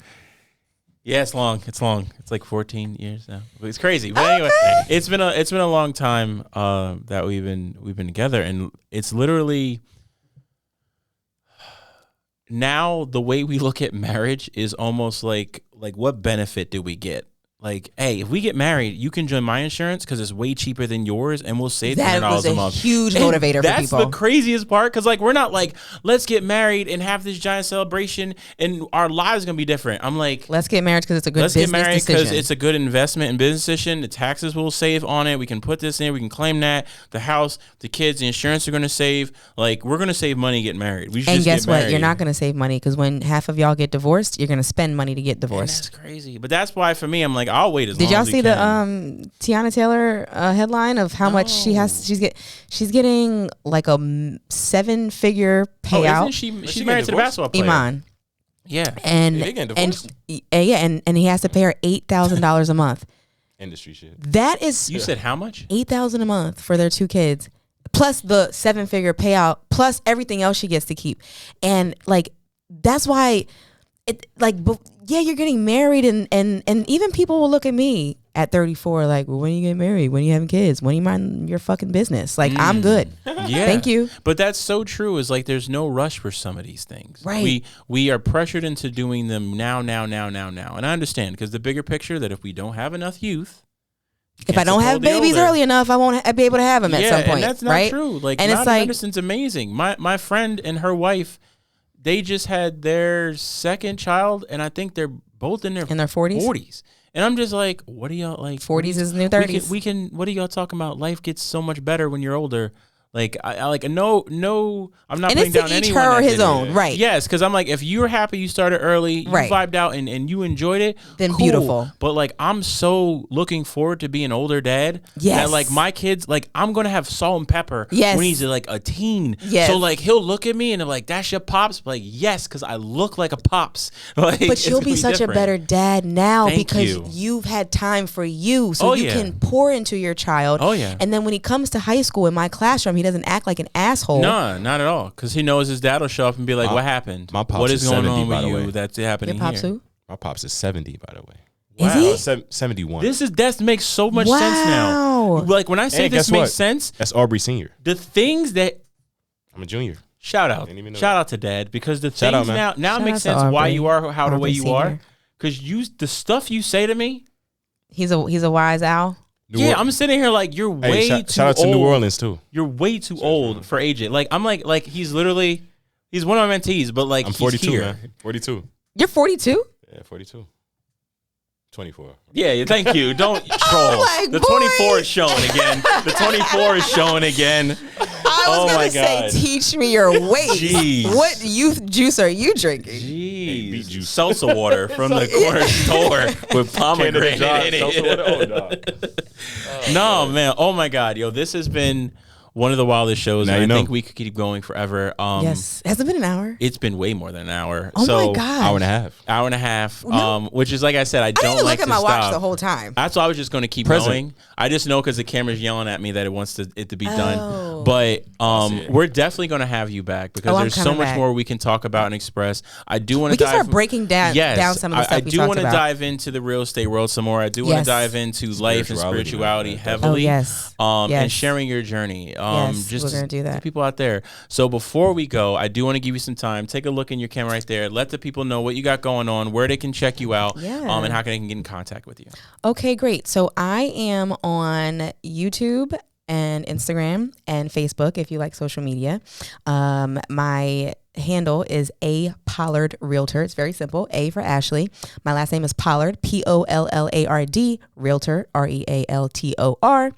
Yeah, it's long. It's like 14 years now. It's crazy. But anyway, it's been a long time that we've been together, and it's literally now the way we look at marriage is almost like what benefit do we get? Like, hey, if we get married, you can join my insurance because it's way cheaper than yours, and we'll save $200 a month. That was a huge motivator for people. That's the craziest part because, like, we're not like, let's get married and have this giant celebration, and our lives gonna be different. I'm like, let's get married because it's a good business decision. Let's get married because it's a good investment and business decision. The taxes will save on it. We can put this in. We can claim that. The house, the kids, the insurance are gonna save. Like, we're gonna save money getting married. We should and just guess get married. what? You're not gonna save money because when half of y'all get divorced, you're gonna spend money to get divorced. That's crazy. But that's why for me, I'm like, I'll wait as long as Did y'all see the Tiana Taylor headline of how much she has? She's getting like a 7-figure payout. Isn't she's married to the basketball player. Iman. Yeah, and he has to pay her $8,000 a month. Industry shit. That is. You said how much? $8,000 a month for their 2 kids, plus the 7-figure payout, plus everything else she gets to keep, and like that's why it like. Yeah, you're getting married, and even people will look at me at 34 like, well, when you get married, when you having kids, when you mind your fucking business. Like, I'm good. Yeah. Thank you. But that's so true. Is like there's no rush for some of these things. Right. We are pressured into doing them now. And I understand because the bigger picture that if we don't have enough youth, if I don't have babies early enough, I won't be able to have them at some point. And that's not right? true. Like, and it's like, Henderson's amazing. My friend and her wife, they just had their second child, and I think they're both in their 40s. And I'm just like, what are y'all like? 40s is new 30s. We can. What are y'all talking about? Life gets so much better when you're older. Like, I like no. I'm not putting down anyone. And it's to each her or his own, right? Yes, because I'm like, if you're happy you started early, you vibed out and you enjoyed it, then cool. Beautiful. But like, I'm so looking forward to being an older dad. Yes. That like my kids, like I'm gonna have salt and pepper. Yes. When he's like a teen. Yes. So like he'll look at me and they're like, "That's your pops." Like, yes, because I look like a pops. Like, but you'll be such different. A better dad now because you. You've had time for you, so you can pour into your child. Oh yeah. And then when he comes to high school in my classroom, he doesn't act like an asshole. No, not at all. Because he knows his dad will show up and be like, "What happened? My pops what is going 70, on with way. you? That's happening Your pops here." Who? My pops is 70, by the way. Wow. Is he? 71. That makes so much sense now. Like when I say this makes sense, that's Aubrey Senior. The things that I'm a junior. Shout out to Dad because the things now it makes sense why you are the way you are. Because the stuff you say to me, he's a wise owl. I'm sitting here like you're way too old. Shout out to New Orleans too. You're way too old for AJ. Like I'm like he's one of my mentees, but like I'm 42, he's here. man. 42. You're 42? Yeah, 42. 24. Yeah, thank you. Don't troll. Like, the 24 is showing again. The 24 is showing again. I was going to say, teach me your weight. Jeez. What youth juice are you drinking? Jeez. Beet juice. Salsa water from the corner store with pomegranate in it. No, man. Oh, my God. Yo, this has been one of the wildest shows. And I think we could keep going forever. Yes. Has it been an hour? It's been way more than an hour. Oh, my God. Hour and a half. Hour and a half. Which is, like I said, I don't like to stop. I didn't look at my watch the whole time. That's why I was just going to keep going. I just know because the camera's yelling at me that it wants it to be done. But we're definitely going to have you back because there's so much more we can talk about and express. I do want to start breaking down some of the stuff I do want to dive into the real estate world some more. I do want to dive into life and spirituality heavily. And sharing your journey. Just we're gonna do that. To people out there. So before we go, I do want to give you some time. Take a look in your camera right there. Let the people know what you got going on, where they can check you out, and how they can get in contact with you. Okay, great. So I am on YouTube and Instagram and Facebook if you like social media. My handle is A Pollard Realtor. It's very simple. A for Ashley. My last name is Pollard, Pollard, Realtor, Realtor.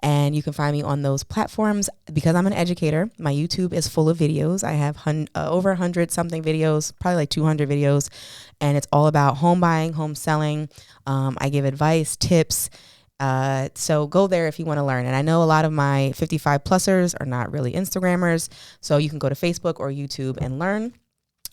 And you can find me on those platforms. Because I'm an educator, my YouTube is full of videos. I have over 100 something videos, probably like 200 videos. And it's all about home buying, home selling. I give advice, tips. So go there if you want to learn. And I know a lot of my 55 plusers are not really Instagrammers. So you can go to Facebook or YouTube and learn.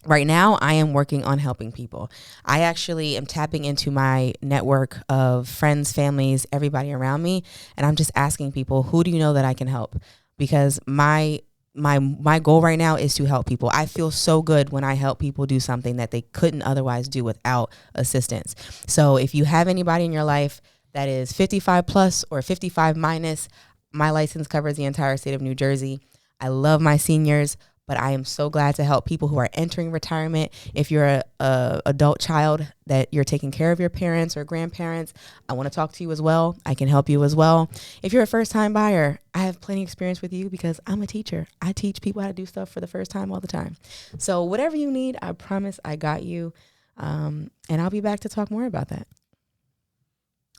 Right now, I am working on helping people. I actually am tapping into my network of friends, families, everybody around me. And I'm just asking people, who do you know that I can help? Because my goal right now is to help people. I feel so good when I help people do something that they couldn't otherwise do without assistance. So if you have anybody in your life that is 55 plus or 55 minus, my license covers the entire state of New Jersey. I love my seniors, but I am so glad to help people who are entering retirement. If you're a adult child that you're taking care of your parents or grandparents, I want to talk to you as well. I can help you as well. If you're a first time buyer, I have plenty of experience with you because I'm a teacher. I teach people how to do stuff for the first time all the time. So whatever you need, I promise I got you. And I'll be back to talk more about that.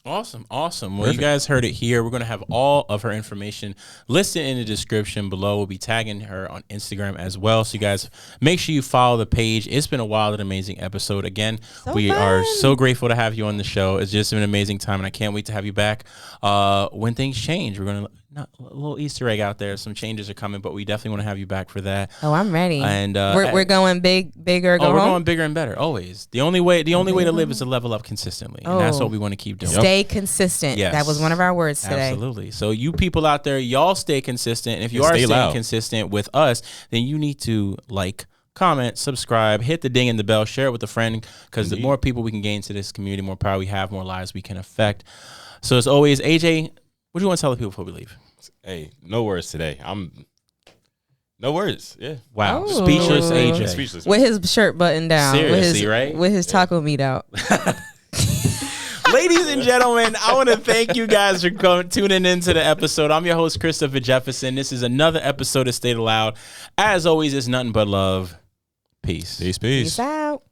Awesome. Well, you guys heard it here. We're going to have all of her information listed in the description below. We'll be tagging her on Instagram as well. So you guys make sure you follow the page. It's been a wild and amazing episode. Again, we are so grateful to have you on the show. It's just been an amazing time, and I can't wait to have you back when things change. We're going to a little Easter egg out there. Some changes are coming, but we definitely want to have you back for that. Oh, I'm ready. And we're going bigger. We're going bigger and better always. The only way to live is to level up consistently, and that's what we want to keep doing. Stay consistent. Yes. That was one of our words today. Absolutely. So you people out there, y'all stay consistent. And if you are staying consistent with us, then you need to comment, subscribe, hit the ding and the bell, share it with a friend, because the more people we can gain to this community, more power we have, more lives we can affect. So as always, AJ, what do you want to tell the people before we leave? Hey, no words today. No words. Yeah. Wow. Oh. Speechless AJ. Speechless. With his shirt buttoned down. Seriously, right? With his taco meat out. Ladies and gentlemen, I want to thank you guys for tuning into the episode. I'm your host, Christopher Jefferson. This is another episode of Stay Loud. As always, it's nothing but love. Peace. Peace. Peace out.